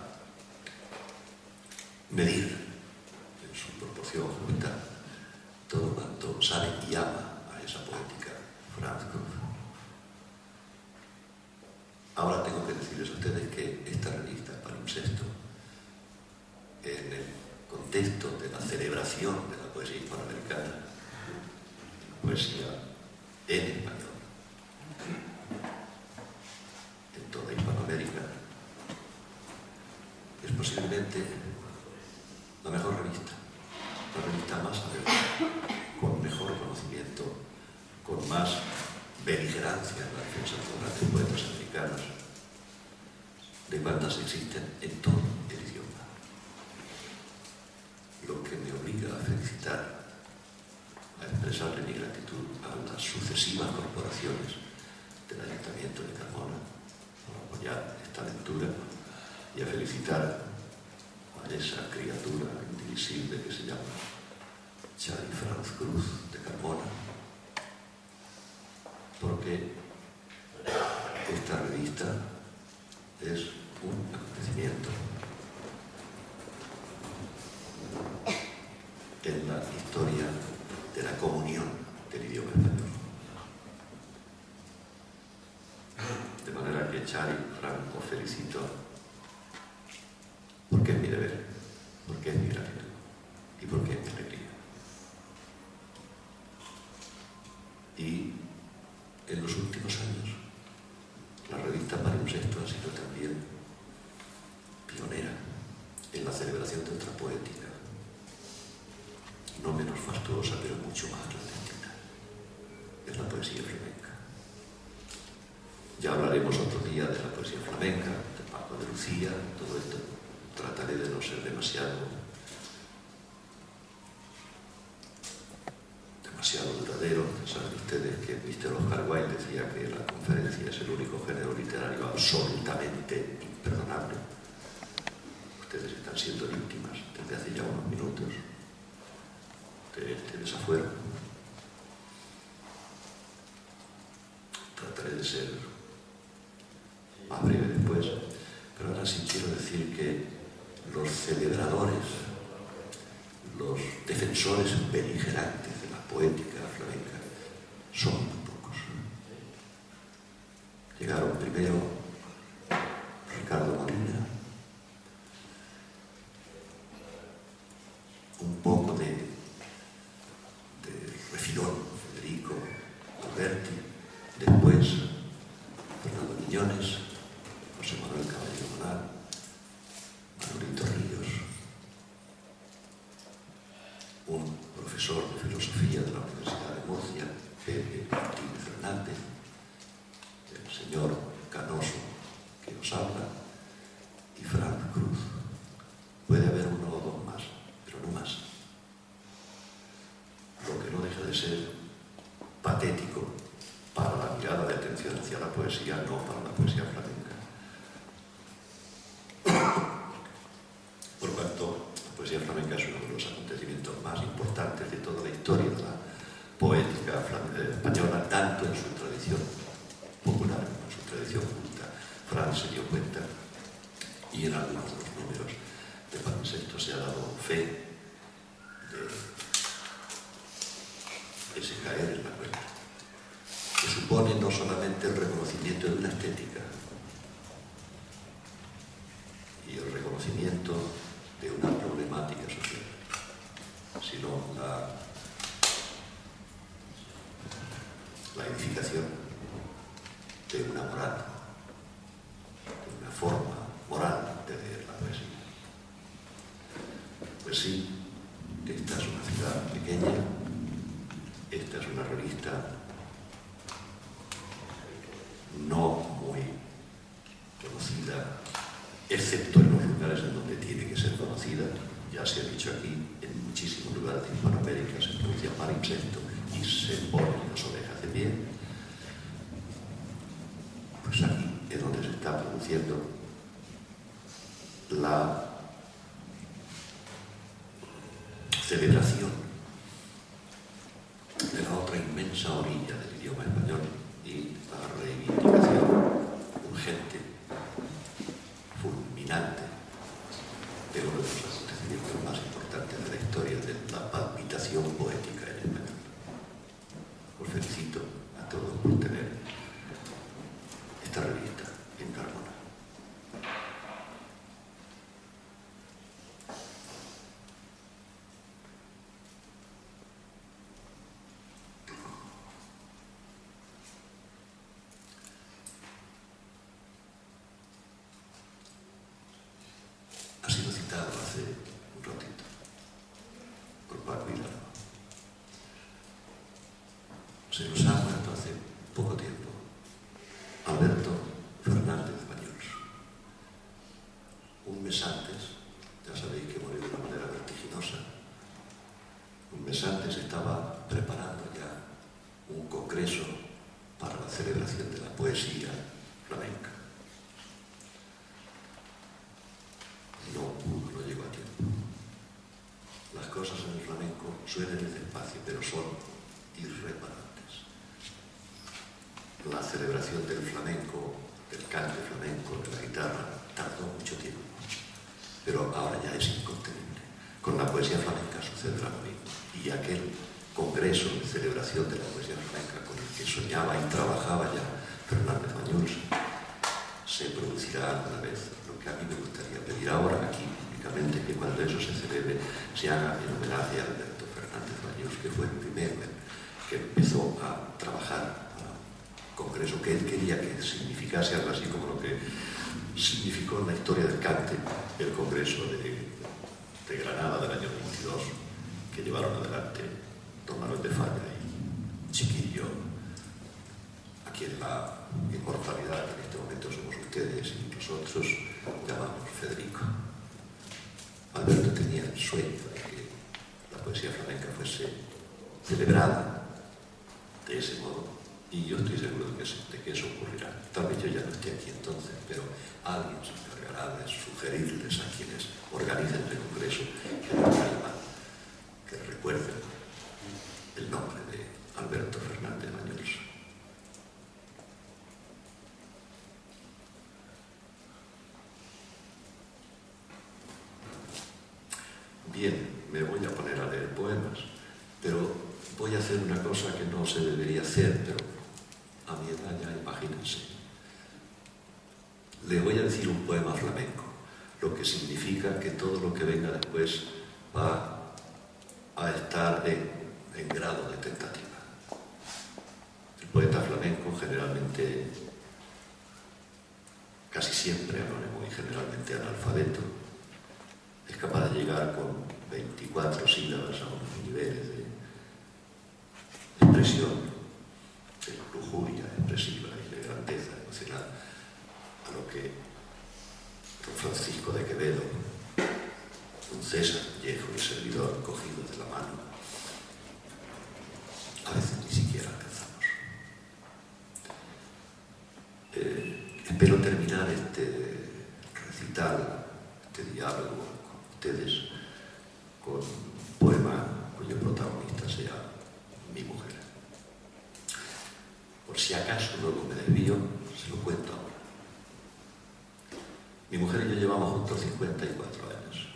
medir en su proporción justa todo cuanto sabe y ama a esa poética Franz Cruz. Ahora tengo que decirles a ustedes que esta revista, Palimpsesto, en el contexto de la celebración de la poesía hispanoamericana, poesía en español, en toda Hispanoamérica, es posiblemente la mejor revista, la revista más abierta, con mejor conocimiento, con más beligerancia en la defensa de los grandes poetas americanos, de cuantas existen en todo el idioma. Lo que me obliga a felicitar, a expresarle mi gratitud a las sucesivas corporaciones del Ayuntamiento de Carmona por apoyar esta lectura y a felicitar a esa criatura indivisible que se llama Chari Franz Cruz de Carmona, porque esta revista es un acontecimiento en la historia de la comunión del idioma español. De manera que, Chari, Frank, os felicito, porque es mi deber, porque es mi gratitud y porque es mi alegría. Y en los últimos años, la revista Palimpsesto ha sido también pionera en la celebración de otra poética, no menos fastuosa, pero mucho más clandestina. Es la poesía flamenca. Ya hablaremos otro día de la poesía flamenca, de Paco de Lucía, todo esto. Trataré de no ser demasiado duradero. Saben ustedes que Mr. Oscar Wilde decía que la conferencia es el único género literario absolutamente imperdonable. Ustedes están siendo víctimas desde hace ya unos minutos de este desafuero. Trataré de ser más breve después, pero ahora sí quiero decir que los celebradores, los defensores beligerantes de la poética flamenca son muy pocos. Llegaron primero Ricardo Molina, un poco de refilón Federico Alberti, después Fernando Quiñones, José Manuel Caballero Monal, Manolito Ríos, un profesor de filosofía de la Universidad de Murcia, Pepe Martínez Fernández, el señor Canoso que nos habla, y Franz Cruz. Puede haber uno o dos más, pero no más. Lo que no deja de ser patético para la mirada de atención hacia la poesía, no para la poesía flamenca. Por cuanto la poesía flamenca es una canto en su tradición popular, en su tradición culta. Fran se dio cuenta, y en algunos de los números de Palimpsesto se ha dado fe de ese caer en la cuenta, que supone no solamente el reconocimiento de una estética y el reconocimiento de una problemática social, sino la edificación de una moral, de una forma moral de leer la poesía. Pues sí, esta es una ciudad pequeña, esta es una revista no muy conocida, excepto en los lugares en donde tiene que ser conocida. Ya se ha dicho aquí, en muchísimos lugares de Hispanoamérica se pronuncia Palimpsesto y se ponen las orejas de pie. Pues aquí es donde se está produciendo la celebración de la otra inmensa orilla del idioma español y la reivindicación urgente, fulminante, de uno de los acontecimientos más importantes de la historia de la palpitación poética en español. Os felicito a todos por tener esta revista en Carmona. Ha sido citado hace un ratito por Paco Hidalgo. Se nos ha muerto hace poco tiempo Alberto Fernández Bañuls. Un mes antes, ya sabéis que murió de una manera vertiginosa, un mes antes estaba preparando ya un congreso para la celebración de la poesía flamenca. No llegó a tiempo. Las cosas en el flamenco suelen ir despacio, pero son irreparantes. La celebración del flamenco, del cante flamenco, de la guitarra, tardó mucho tiempo, pero ahora ya es incontenible. Con la poesía flamenca sucederá lo mismo, y aquel congreso de celebración de la poesía flamenca con el que soñaba y trabajaba ya Fernández Bañuls se producirá alguna vez. Lo que a mí me gustaría pedir ahora aquí públicamente, que cuando eso se celebre se haga en homenaje a Alberto Fernández Bañuls, que fue el primero que empezó a trabajar para un congreso que él quería que significase algo así como lo que significó en la historia del cante el congreso de Granada del año 22, que llevaron adelante don Manuel de Falla y Chiquillo, a quien la inmortalidad en este momento somos ustedes y nosotros llamamos Federico. Alberto tenía el sueño de que la poesía flamenca fuese celebrada de ese modo, y yo estoy seguro de que eso ocurrirá. Tal vez yo ya no esté aquí entonces, pero alguien se encargará de sugerirles a quienes organicen el congreso que recuerden el nombre de Alberto Fernández Bañuls. Bien, me voy a poner a leer poemas, pero voy a hacer una cosa que no se debería hacer, pero a mi edad ya imagínense. Le voy a decir un poema flamenco, lo que significa que todo lo que venga después va a estar en grado de tentativa. El poeta flamenco generalmente, casi siempre anónimo y generalmente analfabeto, es capaz de llegar con 24 sílabas a unos niveles de expresión, de lujuria expresiva y de grandeza emocional, a lo que don Francisco de Quevedo, un César viejo y servidor cogidos de la mano, a veces ni siquiera alcanzamos. Espero terminar este recital, este diálogo con ustedes, con un poema cuyo protagonista sea mi mujer. si acaso luego me desvío, se lo cuento ahora. Mi mujer y yo llevamos juntos 54 años.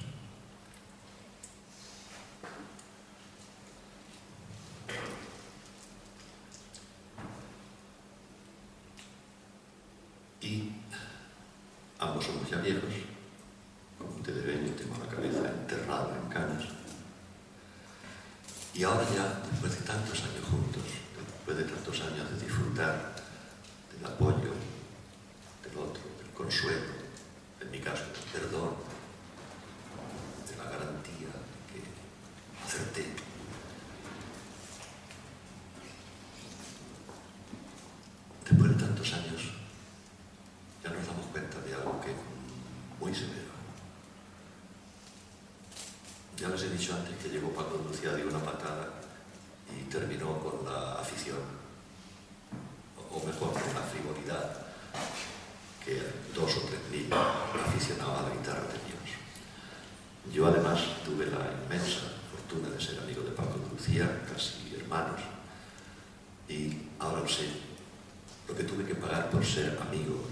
Y ambos somos ya viejos. Como ustedes ven, yo tengo la cabeza enterrada en canas. Y ahora ya, después de tantos años juntos, después de tantos años de disfrutar del apoyo del otro, del consuelo, en mi caso, del perdón, de la garantía de que acerté, después de tantos años, ya nos damos cuenta de algo que es muy severo. Ya les he dicho antes que llegó Paco de Lucía, dio una patada y terminó con la afición, o mejor, con la frivolidad que 2 o 3 mil aficionados a la guitarra teníamos. Yo además tuve la inmensa fortuna de ser amigo de Paco de Lucía, casi hermanos, y ahora lo sé, lo que tuve que pagar por ser amigo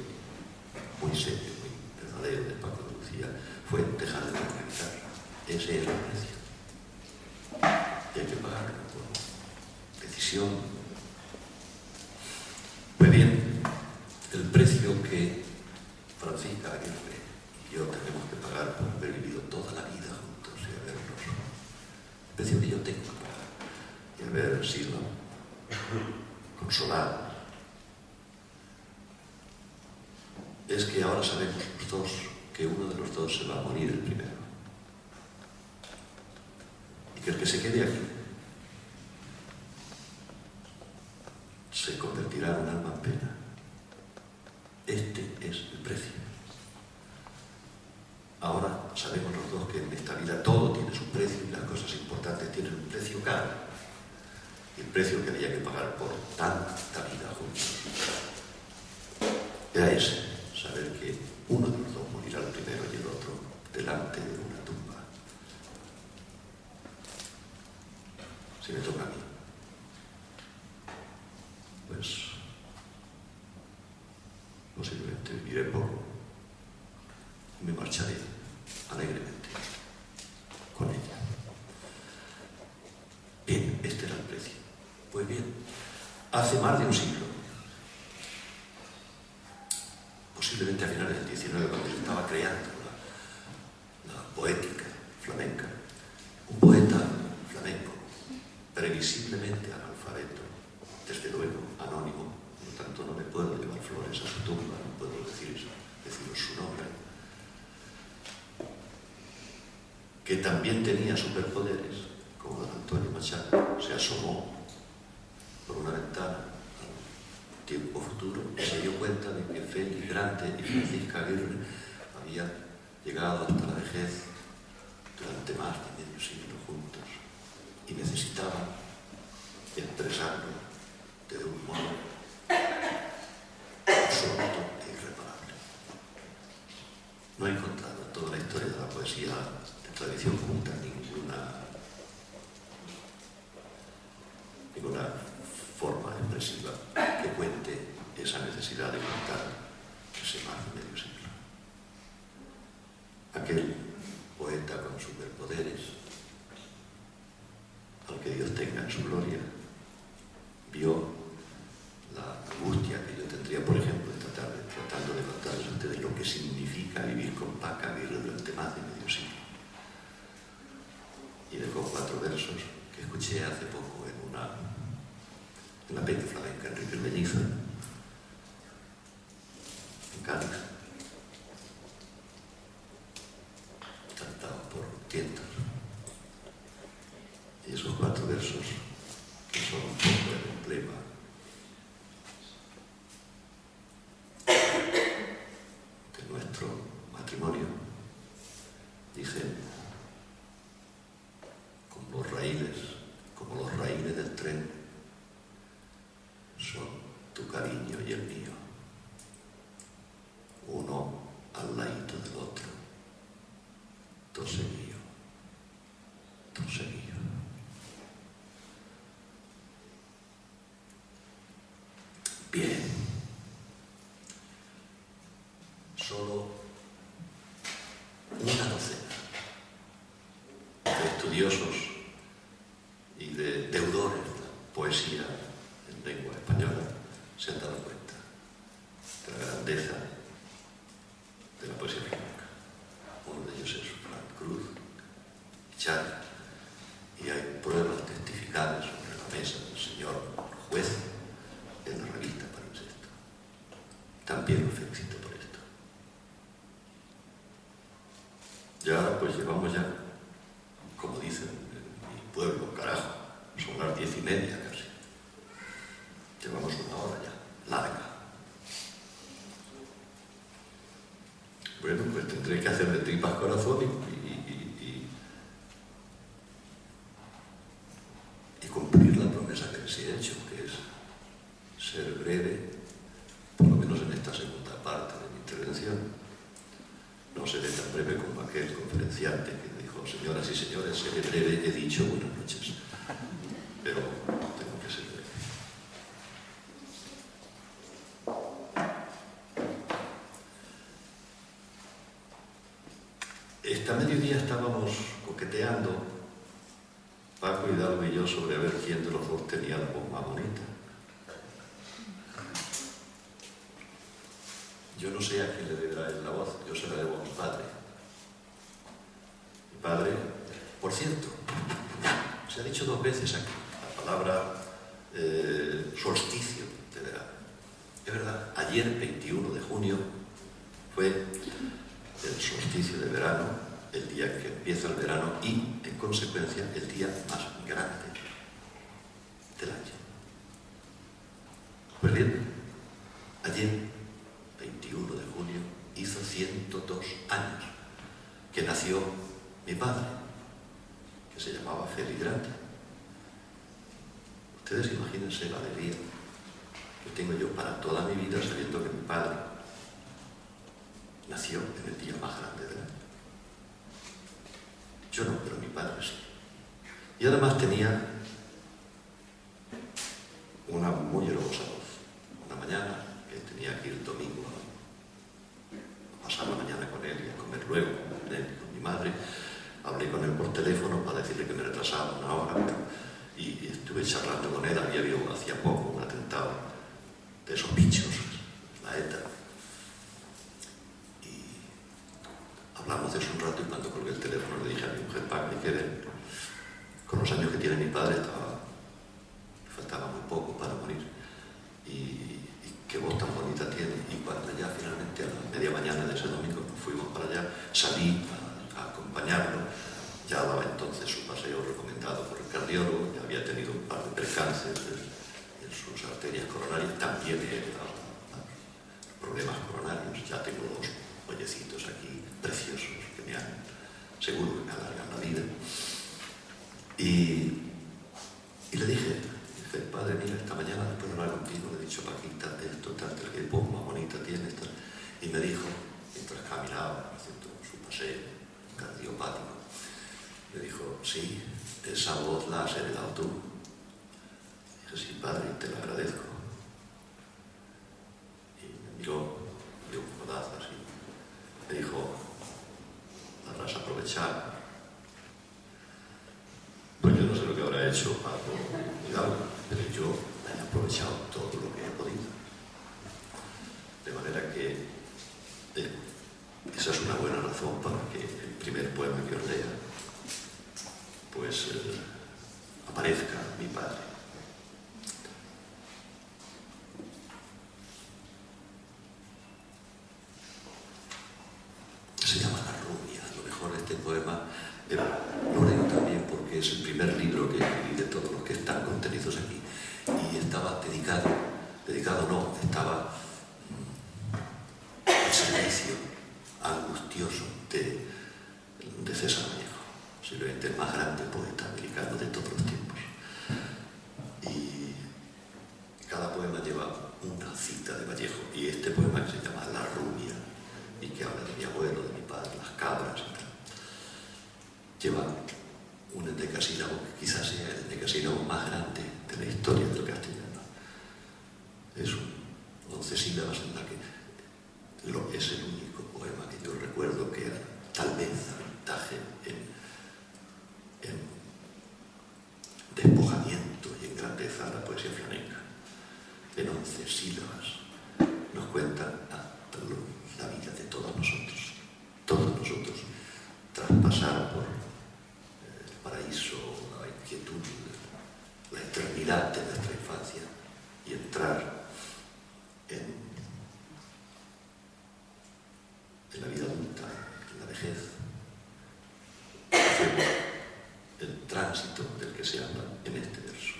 muy serio, muy verdadero de Paco de Lucía fue dejar de tocar la guitarra. Ese es el precio. Y hay que pagarlo por decisión. Pues bien, el precio que Francisca Aguirre y yo tenemos que pagar por haber vivido toda la vida juntos y habernos, el precio que yo tengo que pagar y haber sido consolado, es que ahora sabemos los dos que uno de los dos se va a morir el primero. Y que el que se quede aquí se convertirá en un alma en pena. Este es el precio. Ahora sabemos los dos que en esta vida todo tiene su precio y las cosas importantes tienen un precio caro. Y el precio que había que pagar por tanta vida juntos era ese, saber que uno de los dos morirá el primero y el otro delante de una tumba. Si me toca a mí, pues posiblemente viviré poco y me marcharé alegremente con ella. Bien, este era el precio. Pues bien, hace más de un siglo, posiblemente a finales del XIX, cuando se estaba creando la poética flamenca, un poeta flamenco, previsiblemente analfabeto, desde luego anónimo, por lo tanto no me puedo llevar flores a su tumba, no puedo deciros su nombre, que también tenía superpoderes, como don Antonio Machado, se asomó por una ventana al tiempo futuro y se dio cuenta de que Félix Grande y Francisca Aguirre habían llegado hasta la vejez durante más de medio siglo juntos y necesitaban expresarlo de un modo absoluto e irreparable. No he encontrado en toda la historia de la poesía de tradición culta ninguna forma expresiva que cuente esa necesidad de contar ese más de medio siglo. Aquel poeta con superpoderes, al que Dios tenga en su gloria, vio la angustia que yo tendría, por ejemplo, tratando de contarles a ustedes lo que significa vivir con Paco Aguirre durante más de medio siglo. Y dejó 4 versos que escuché hace poco en la peña flamenca Enrique Belliza, en Cádiz, cantado por tientos. Y esos 4 versos, que son un poco el emblema de nuestro matrimonio, dicen: como los raíles del tren, son tu cariño y el mío, uno al ladito del otro, todo seguido, todo seguido. y de deudores de la poesía en lengua española se han dado cuenta de la grandeza de la poesía flamenca. Uno de ellos es Frank Cruz, Char, y hay pruebas testificales sobre la mesa del señor juez en la revista Palimpsesto. También lo felicito por esto. Y ahora pues llevamos ya, como dicen en mi pueblo, carajo, son las 10:30 casi. Llevamos una hora ya, larga. Bueno, pues tendré que hacer de tripas corazón y cumplir la promesa que les he hecho, que es ser breve, por lo menos en esta segunda parte de mi intervención. No seré tan breve como aquel conferenciante que dijo: señoras y señores, seré breve, he dicho buenas noches. Pero tengo que ser breve. Esta mediodía estábamos coqueteando, Paco Hidalgo y yo, sobre a ver quién de los dos tenía la voz más bonita. Yo no sé a quién le deberá él la voz, yo se la debo a mi padre. Mi padre, por cierto, se ha dicho 2 veces aquí la palabra solsticio de verano. Es verdad, ayer, 21 de junio, fue el solsticio de verano, el día que empieza el verano y, en consecuencia, el día más grande del año. Pues bien, ayer, 21 de junio, hizo 102 años que nació mi padre, que se llamaba Félix Grande. Ustedes imagínense la alegría que tengo yo para toda mi vida sabiendo que mi padre nació en el día más grande del año. Yo no, pero mi padre sí. Y además tenía una muy hermosa voz. Una mañana que tenía que ir el domingo a pasar la mañana con él y a comer luego con él y con mi madre, hablé con él por teléfono para decirle que me retrasaba una hora y estuve charlando con él. Había habido hacía poco un atentado de esos bichos, la ETA. Hablamos de eso un rato y cuando colgué el teléfono le dije a mi mujer: Paco, que con los años que tiene mi padre le faltaba muy poco para morir. Y qué voz tan bonita tiene. Y cuando ya finalmente a la media mañana de ese domingo nos fuimos para allá, salí a acompañarlo. Ya daba entonces su paseo recomendado por el cardiólogo, ya había tenido un par de percances en sus arterias coronarias, también he dado problemas coronarios, ya tengo 2 hoyecitos aquí preciosos que me han, seguro que me alargan la vida. Y le dije, padre, mira, esta mañana después de hablar contigo le he dicho: Paquita, esto, tanto, qué voz más bonita tiene esta. Y me dijo, mientras caminaba haciendo su paseo cardiopático, me dijo: sí, esa voz la has heredado tú. Dije: sí, padre, te la agradezco. Y me miró, dio un codazo así. Me dijo: la habrás aprovechado. Pues yo no sé lo que habrá hecho Paco Hidalgo, pero yo he aprovechado todo lo que he podido. De manera que esa es una buena razón para que el primer poema que os lea pues aparezca mi padre. Se llama La Rubia. A lo mejor este poema lo leo también porque es el primer libro que escribí de todos los que están contenidos aquí, y estaba estaba al servicio angustioso de César Vallejo, posiblemente el más grande poeta americano de todos los tiempos. Y cada poema lleva una cita de Vallejo, y este poema, que se llama La Rubia y que habla de mi abuelo, de mi padre, las cabras y tal, lleva un endecasílabo que quizás sea el endecasílabo más grande de la historia del castellano. Es 11 sílabas en la que es el único poema que yo recuerdo que era tal vez aventaje después empieza la poesía flamenca. En 11 sílabas nos cuenta la vida de todos nosotros. Todos nosotros, tras pasar por el paraíso, la inquietud, la eternidad de nuestra infancia y entrar en la vida adulta, en la vejez, hacemos el tránsito del que se habla en este verso,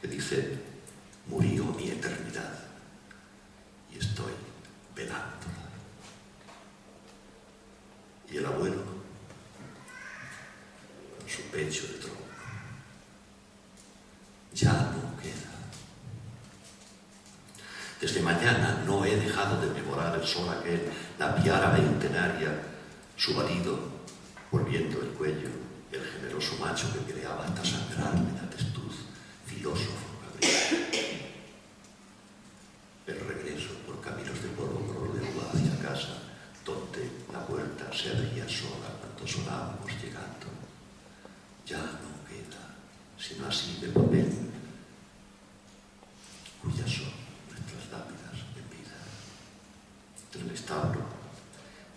que dice: murió mi eternidad y estoy velándola. Y el abuelo, con su pecho de tronco, ya no queda. Desde mañana no he dejado de devorar el sol aquel, la piara veintenaria, su marido, volviendo el cuello, el generoso macho que creaba hasta sangrarme la testuz, filósofo Gabriel. El regreso por caminos de polvo color de uva hacia casa, donde la puerta se abría sola cuando sonábamos llegando. Ya no queda, sino así de papel, cuyas son nuestras lápidas en vida. En el establo,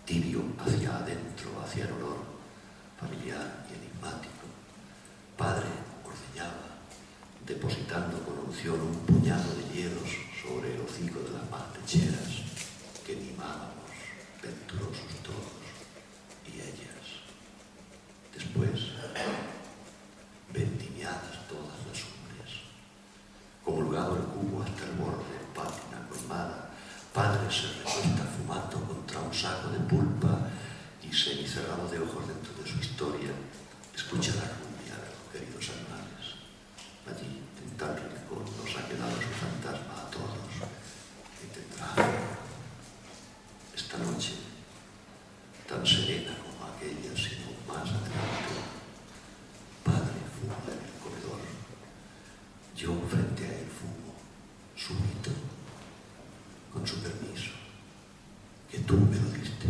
tibio hacia adentro, hacia el olor familiar y enigmático, padre ordeñaba, depositando con unción un puñado de hielos sobre el hocico de las más lecheras que mimábamos, venturosos todos, y ellas. Después, vendimiadas todas las umbres, comulgado el cubo hasta el borde, pátina colmada, padre se recuesta fumando contra un saco de pulpa y semicerrado de ojos dentro de su historia, escucha la rumia de los queridos animales. Allí, en tal rincón, nos ha quedado su fantasma a todos y tendrá esta noche tan serena como aquella, sino más adelante. Padre fuma en el corredor, yo frente a él fumo, súbito, con su permiso, que tú me lo diste,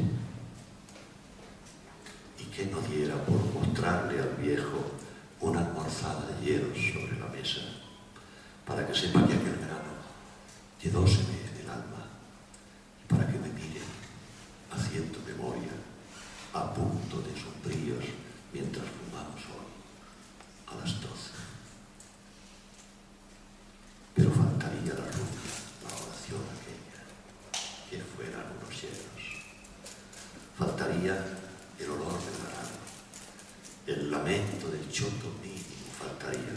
y que no diera por mostrarle al viejo una almorzada de hielos sobre la mesa, para que sepa que aquel verano quedóseme en el alma, y para que me mire, haciendo memoria, a punto de sombríos, mientras fumamos hoy, a las 12. Pero faltaría la rubia, la oración aquella, que fueran unos hielos. Faltaría el olor del verano, el lamento del choto mínimo, faltaría.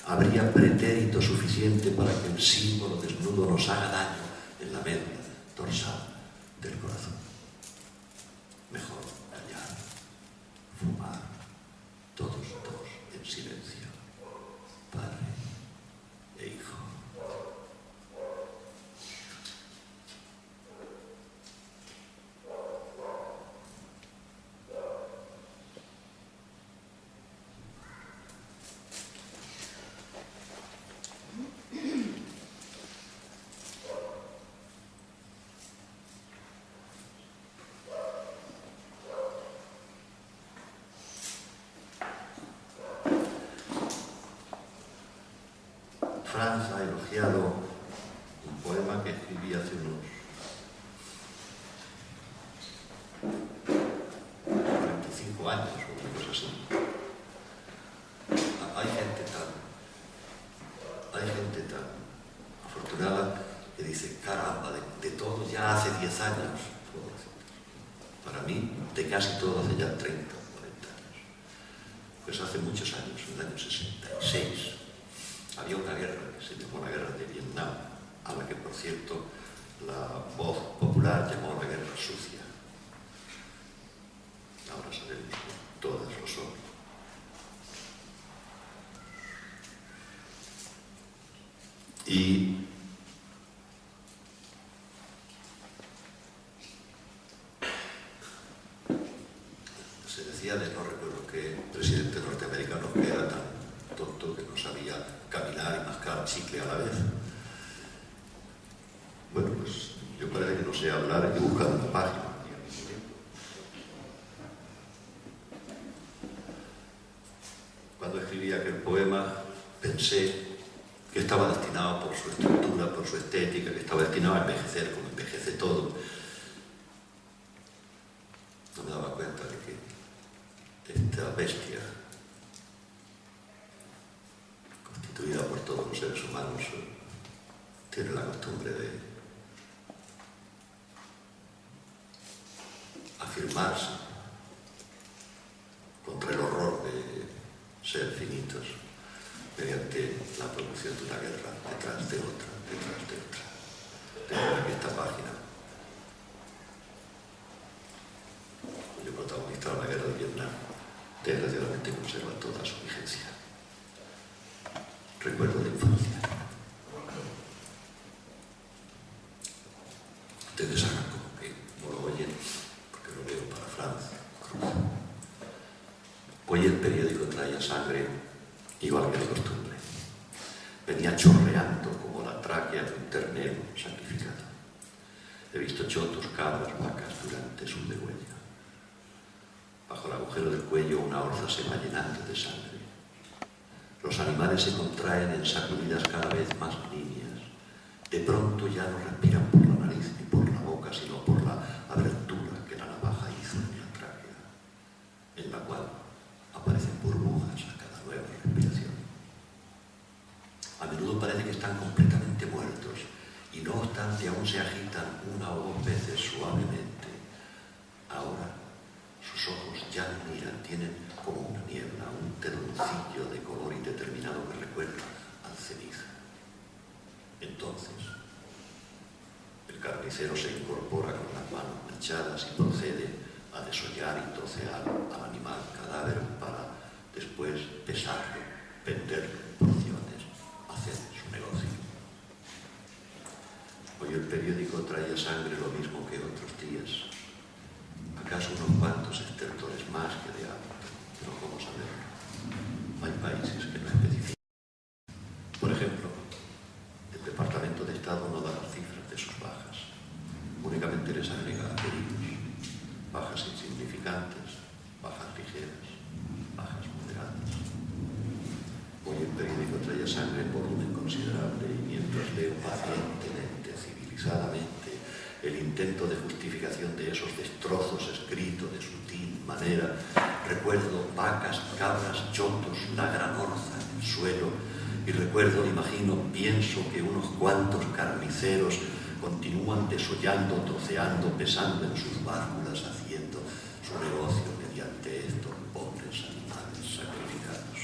Habría pretérito suficiente para que el símbolo desnudo nos haga daño en la médula dorsal del corazón. Mejor callar, fumar, todos dos en silencio, padre e hijo. Franz ha elogiado un poema que escribí hace unos 45 años o una cosa así. Hay gente tan afortunada que dice: caramba, de todo ya hace 10 años. Para mí, de casi todo hace ya 30 o 40 años. Pues hace muchos años, en el año 66. Había una guerra que se llamó la Guerra de Vietnam, a la que, por cierto, la voz popular llamó la Guerra Sucia. Ahora sabemos que todas lo son. Y se decía de, no recuerdo qué presidente norteamericano, que era tan tonto que no sabía caminar y mascar chicle a la vez. Bueno, pues yo parece que no sé hablar y buscar una página. Cuando escribí aquel poema pensé que estaba destinado por su estructura, por su estética, que estaba destinado a envejecer como envejece todo. No me daba cuenta de que esta bestia, constituida por todos los seres humanos, tiene la costumbre de afirmarse contra el horror de ser finitos mediante la producción de una guerra detrás de otra, detrás de otra. De aquí esta página, cuyo protagonista de la guerra de Vietnam desgraciadamente conserva toda su vigencia. Recuerdo de infancia. Ustedes hagan como que no lo oyen, porque lo leo para Francia. Hoy el periódico traía sangre igual que de costumbre. Venía chorreando como la tráquea de un ternero sacrificado. He visto chotos, cabras, vacas durante su degüello. Bajo el agujero del cuello una orza se va llenando de sangre. Los animales se contraen en sacudidas cada vez más líneas. De pronto ya no respiran por la nariz ni por la boca, sino por la abertura que la navaja hizo en la tráquea, en la cual aparecen burbujas a cada nueva respiración. A menudo parece que están completamente muertos y no obstante aún se agitan una o dos veces suavemente. Ahora sus ojos ya no miran, tienen como una niebla, un teloncillo de color indeterminado que recuerda al ceniza. Entonces, el carnicero se incorpora con las manos hinchadas y procede a desollar y trocear al animal cadáver para después pesarlo, venderlo en porciones, hacer su negocio. Hoy el periódico traía sangre lo mismo que otros días. ¿Acaso unos cuantos estertores más que de hambre? Pero ¿cómo saberlo? Hay países que no especifican. Por ejemplo, el Departamento de Estado no da las cifras de sus bajas. Únicamente les agrega heridos, bajas insignificantes, bajas ligeras, bajas moderadas. Hoy el periódico traía sangre en volumen considerable y mientras leo pacientemente, civilizadamente, el intento de justificación de esos destrozos escritos de sutil manera, recuerdo vacas, cabras, chotos, la gran orza en el suelo, y recuerdo, imagino, pienso que unos cuantos carniceros continúan desollando, troceando, pesando en sus básculas, haciendo su negocio mediante estos pobres animales sacrificados.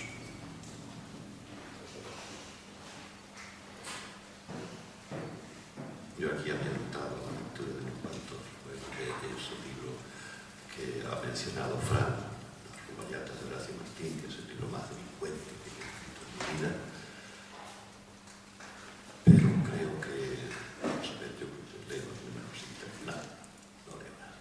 Yo aquí había notado la lectura de unos cuantos de ese libro que ha mencionado Fran, Las Rubayatas de Horacio Martín, que es el libro más delincuente que he escrito en mi vida. Pero creo que, vamos a ver, yo leo una cosita al final, no leo nada.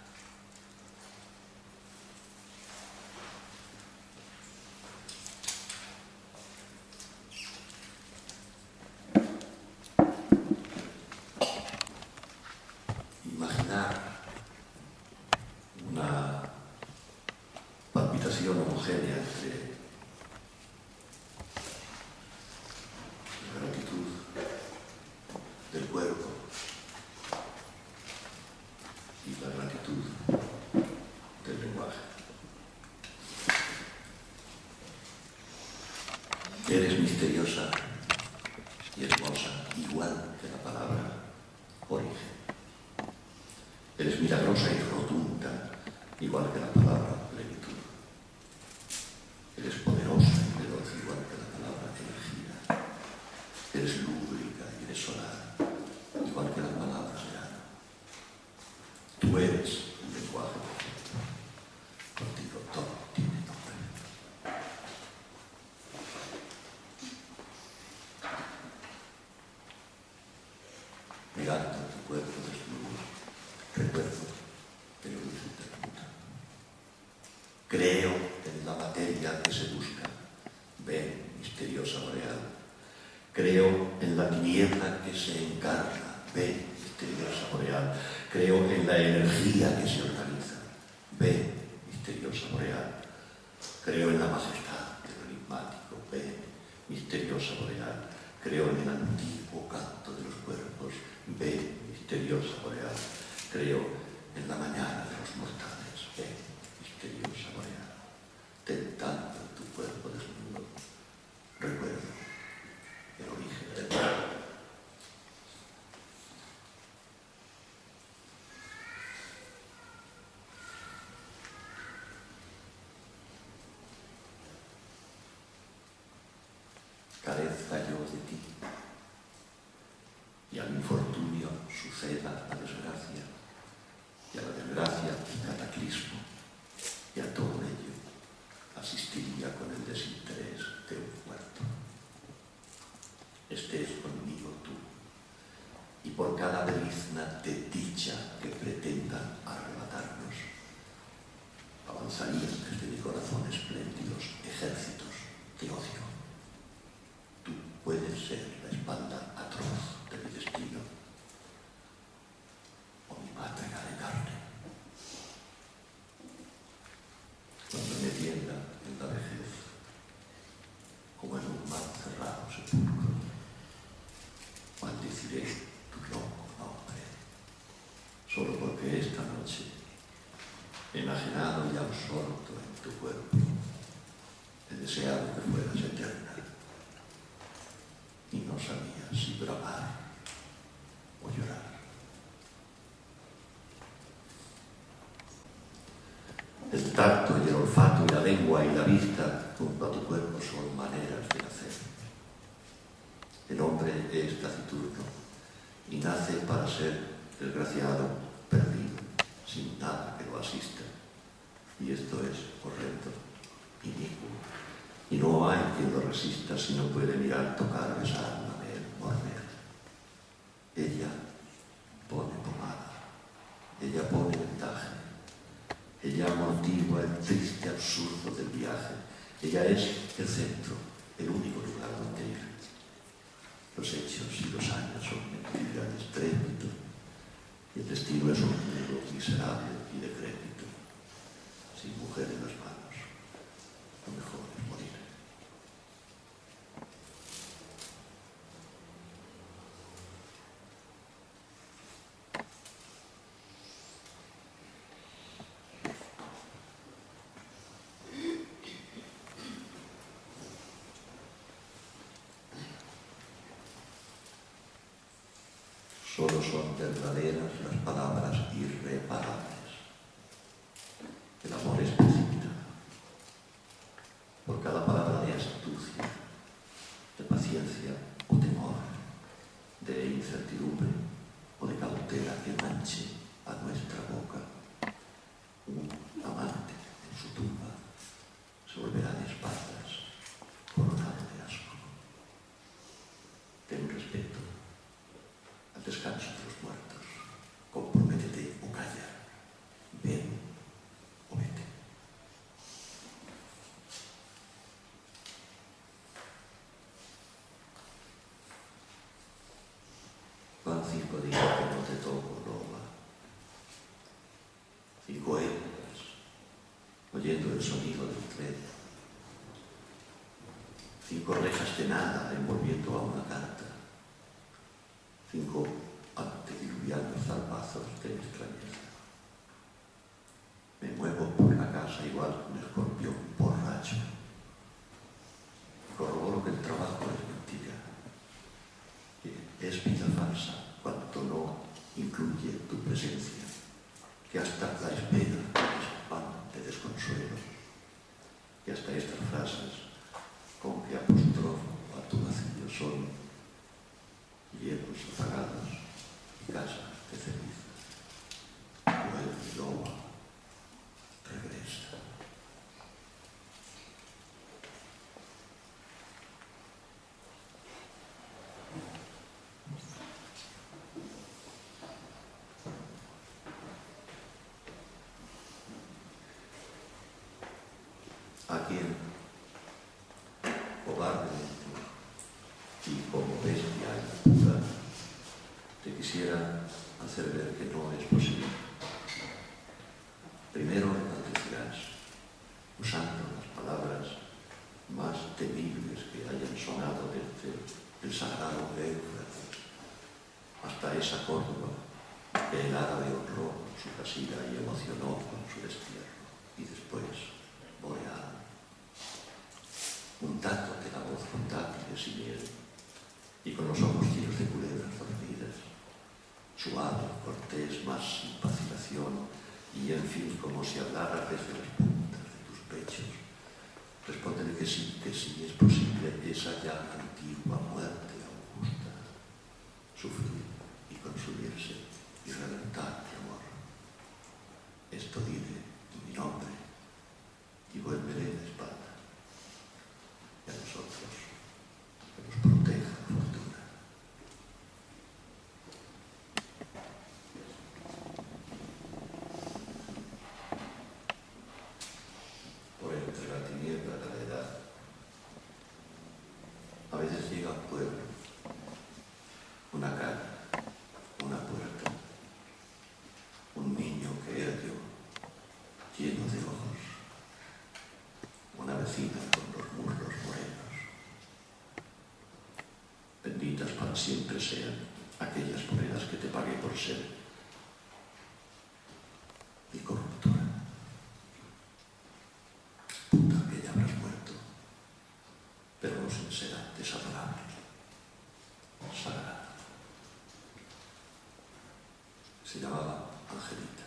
Imaginar una palpitación homogénea entre la gratitud del cuerpo y la gratitud del lenguaje. Eres misteriosa y hermosa, igual que la palabra origen. Eres milagrosa y rotunda, igual que la palabra plenitud. Eres poderosa y veloz, igual que la palabra energía. Eres lúbrica y eres solar, igual que la palabra verano. Tú eres un lenguaje perfecto. Contigo todo tiene nombre. Mirando tu cuerpo desnudo, recuerdo el origen del mundo. Creo en la materia que se busca. Ven, misteriosa boreal. Creo en la niebla que se encarna. Ven, misteriosa boreal. Creo en la energía que se organiza. Ven, misteriosa boreal. Creo en la majestad de lo enigmático. Ven, misteriosa boreal. Creo en el antiguo canto de los cuerpos, ve, misteriosa boreal. Creo en la mañana de los mortales, ve, misteriosa boreal. Tentando tu cuerpo desnudo, recuerdo el origen del mundo. Carezca yo de ti, y al infortunio suceda la desgracia, y a la desgracia el cataclismo, y a todo ello asistiría con el desinterés de un muerto. Estés conmigo tú, y por cada brizna de dicha que pretendan arrebatarnos, avanzarían desde mi corazón espléndidos ejércitos de odio. Tú puedes ser la espalda atroz de mi destino, o mi mátria de carne. Cuando me tienda en la vejez, como en un mar cerrado sepulcro, maldeciré tu loco nombre, solo porque esta noche, enajenado y absorto en tu cuerpo, he deseado que fueras eterna, y no sabía si bramar o llorar. El tacto y el olfato y la lengua y la vista junto a tu cuerpo son maneras de nacer. El hombre es taciturno y nace para ser desgraciado, perdido, sin nada que lo asista. Y esto es horrendo, inicuo. Y no hay quien lo resista si no puede mirar, tocar, besar, lamer, morder. Ella pone pomada, ella pone vendaje, ella amortigua el triste absurdo del viaje. Ella es el centro, el único lugar donde ir. Los hechos y los años son mentira de estrépito, y el destino es un mundo miserable y decrépito. Sin mujer en las manos, lo mejor es morir. Solo son verdaderas las palabras irreparables. El amor es precipitado. Por cada palabra de astucia, de paciencia o temor, de incertidumbre o de cautela que manche a nuestra boca, un amante en su tumba se volverá de espaldas, coronado de asco. Ten respeto al descanso de los muertos. Comprométete o calla. Ven o vete. Van 5 días que no te toco, Roma. 5 épocas, oyendo el sonido del tren. 5 rejas de nada envolviendo a una carta. 5 antediluvianos zarpazos de extrañeza. Me muevo por la casa igual que un escorpión borracho. Corroboro que el trabajo es mentira, que es vida falsa cuando no incluye tu presencia, que hasta la espera es pan de desconsuelo, que hasta estas frases con que apostrofo a tu vacío son hielos apagados y casas de ceniza. Vuelve, loba, regresa. A quien cobardemente y como bestia impura te quisiera hacer ver que no es posible. Primero me maldecirás usando las palabras más temibles que hayan sonado desde el el sagrado de Éufrates, hasta esa Córdoba que el árabe honró con su casilla y emocionó con su destierro. Y después voy a untándote la voz con dátiles y miel, y con los ojos llenos de culebras dormidas, suave, cortés, más sin vacilación, y en fin, como si hablara desde las puntas de tus pechos. Respóndele que sí, es posible esa ya antigua muerte augusta, sufrir y consumirse y reventar de amor. Esto dile en mi nombre y vuélvele la espalda. Y a nosotros, que nos proteja la fortuna. Por entre la tiniebla de la edad, a veces llega al pueblo, una calle, una puerta, un niño que era yo, lleno de ojos, una vecina con los muslos morenos. Benditas para siempre sean aquellas monedas que te pagué por ser mi corruptora. Puta que ya habrás muerto, pero no sin ser antes adorable, sagrada. Se llamaba Angelita.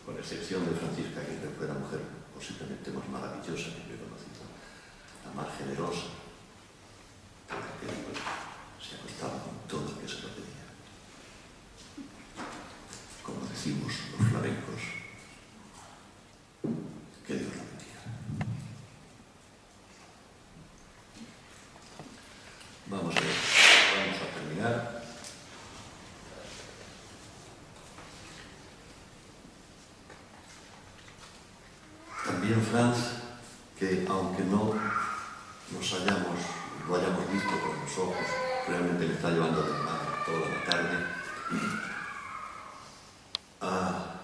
Con excepción de Francisca, que fue la mujer posiblemente más maravillosa que yo he conocido, la más generosa, la que se acostaba con todo el que se lo pedía. Como decimos los flamencos, que Dios la bendiga. Vamos a terminar. También Franz, que aunque no lo hayamos visto con los ojos, realmente me está llevando de mano toda la tarde, ha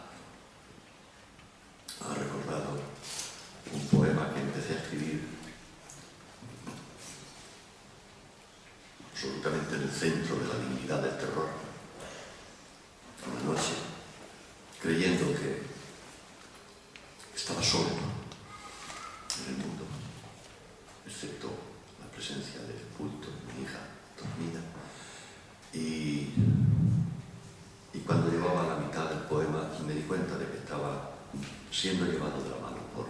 recordado un poema que empecé a escribir absolutamente en el centro de la dignidad del terror, una noche, creyendo que estaba solo en el mundo, excepto la presencia del culto de mi hija dormida. Y cuando llegaba a la mitad del poema me di cuenta de que estaba siendo llevado de la mano por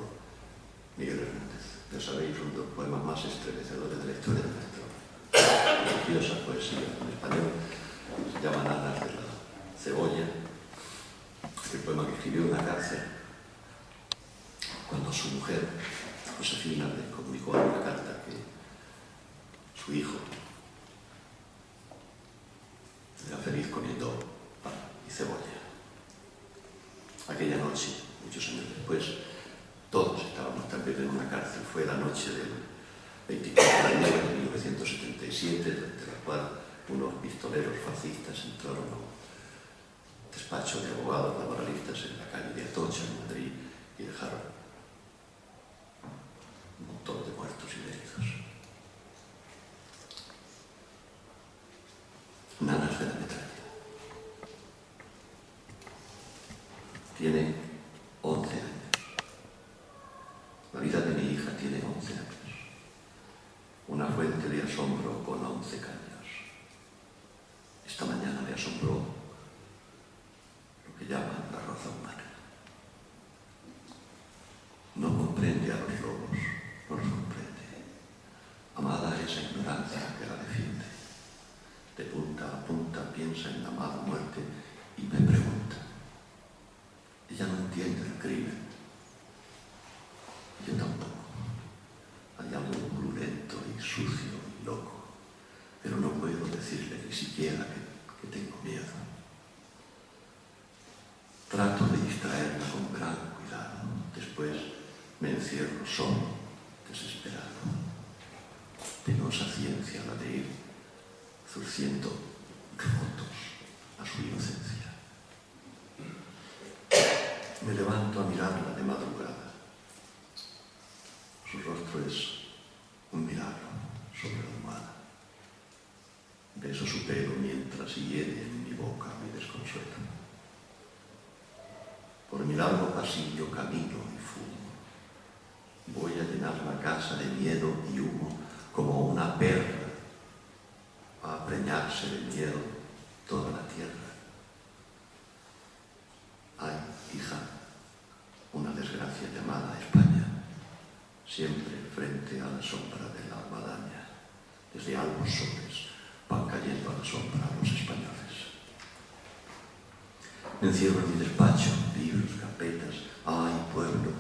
Miguel Hernández. Ya sabéis, uno de los poemas más estremecedores de la historia de nuestra preciosa poesía en español. Se llama Nanas de la cebolla. El poema que escribió en la cárcel cuando su mujer, Josefina, le comunicó en una carta que su hijo era feliz comiendo pan y cebolla. Aquella noche, muchos años después, todos estábamos también en una cárcel. Fue la noche del 24 de enero de 1977, durante la cual unos pistoleros fascistas entraron a un despacho de abogados laboralistas en la calle de Atocha, en Madrid, y dejaron un montón de muertos y heridos. Nanas de la metralla. Tiene 11 años. La vida de mi hija tiene 11 años. Una fuente de asombro con 11 caños. Esta mañana le asombró lo que llaman la raza humana. No comprende a los lobos, no los comprende. Amada esa ignorancia que la defiende. De punta a punta piensa en la amada muerte y me pregunta. Ella no entiende el crimen. Yo tampoco. Hay algo purulento y sucio y loco, pero no puedo decirle ni siquiera que tengo miedo. Trato de distraerla con gran cuidado. Después me encierro solo, desesperado. Penosa ciencia la de ir zurciendo rotos a su inocencia. Me levanto a mirarla de madrugada. Su rostro es mientras hiere en mi boca mi desconsuelo. Por mi largo pasillo camino y fumo. Voy a llenar la casa de miedo y humo como una perla, a preñarse de miedo toda la tierra. Hay, hija, una desgracia llamada España, siempre frente a la sombra de la albadaña. Desde albos soles van cayendo a la sombra los españoles. Me encierro en mi despacho, libros, carpetas. Ay, pueblo,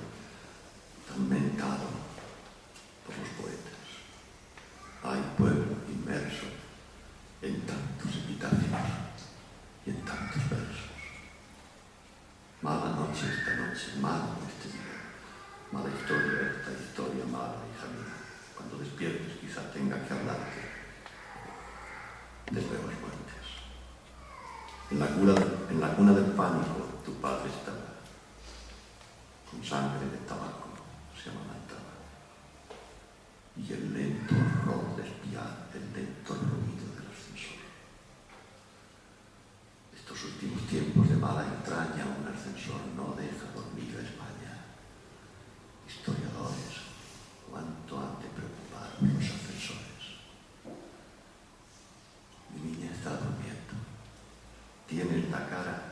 tan mentado por los poetas. Ay, pueblo inmerso en tantos epitafios y en tantos versos. Mala noche esta noche, malo este día. Mala historia esta historia, mala, hija mía. Cuando despiertes quizá tenga que hablarte de nuevas muertes. En la cuna del pánico tu padre estaba, con sangre de tabaco se amamantaba, y el lento horror de espiar el lento ruido del ascensor. Estos últimos tiempos de mala entraña un ascensor no deja dormir a España. Historiadores, ¿cuánto han de preocupar los ascensores? Mi niña está durmiendo. Tiene en la cara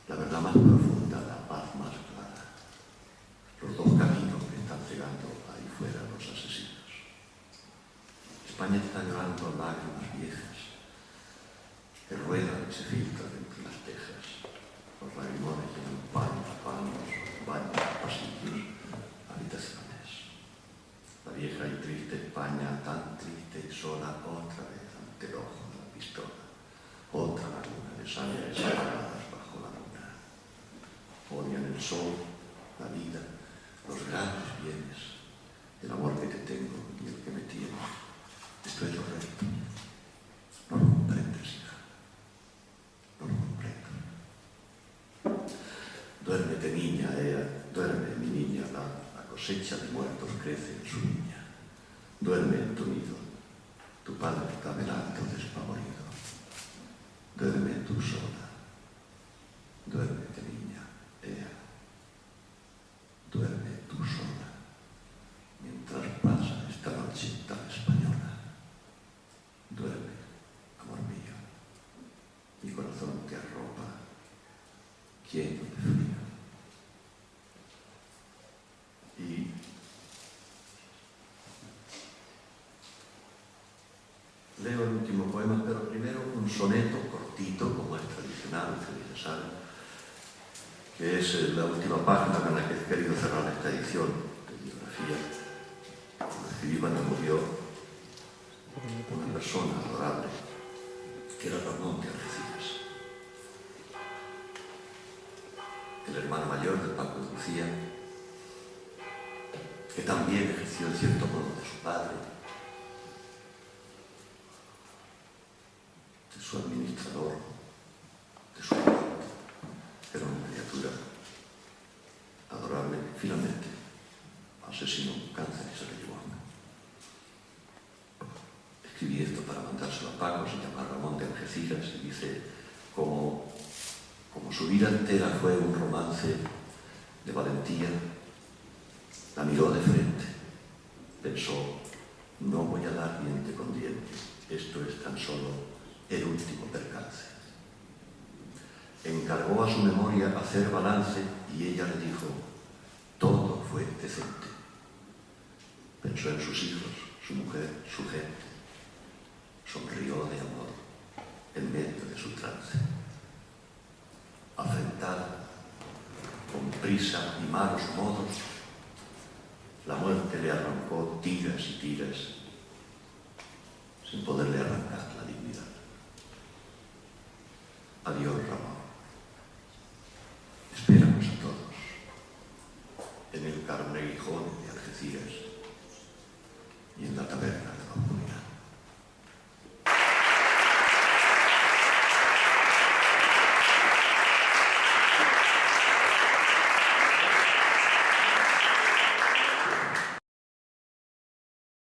la verdad más profunda, la paz más clara. Los dos caminos que están cegando ahí fuera los asesinos. España está llorando lágrimas viejas que ruedan y se filtran entre las tejas. Los lagrimones llenan paños, baños, pasillos, habitaciones. La vieja y triste España, tan triste y sola, otra vez ante el ojo de la pistola. Otra laguna de sangre separadas bajo la luna. Odian el sol, la vida, los grandes bienes, el amor que te tengo y el que me tienes. Esto es lo recto. No lo comprendes, hija. No lo comprendo. Duérmete, niña, duerme, mi niña, la cosecha de muertos crece en su niña. Duerme en tu nido. Tu padre está velando despavorido. Duerme tú sola, duérmete, niña, duerme tú sola, mientras pasa esta noche tan española. Duerme, amor mío, mi corazón te arropa, lleno de frío. Y leo el último poema, pero primero un soneto cortito, como es tradicional, ustedes ya saben, que es la última página con la que he querido cerrar esta edición de biografía. Lo escribí cuando murió una persona adorable, que era Ramón de Algeciras, el hermano mayor de Paco de Lucía, que también ejerció en cierto modo de su padre, de su administrador, de su amante. Era una criatura adorable. Finalmente asesinó un cáncer y se lo llevó. Escribí esto para mandárselo a Paco, se llama Ramón de Algeciras, y dice: como su vida entera fue un romance de valentía, la miró de frente, pensó: no voy a dar diente con diente, esto es tan solo el último percance. Encargó a su memoria hacer balance y ella le dijo: todo fue decente. Pensó en sus hijos, su mujer, su gente. Sonrió de amor en medio de su trance. Afrentada, con prisa y malos modos, la muerte le arrancó tiras y tiras sin poderle arrancar la dignidad. Adiós, Ramón.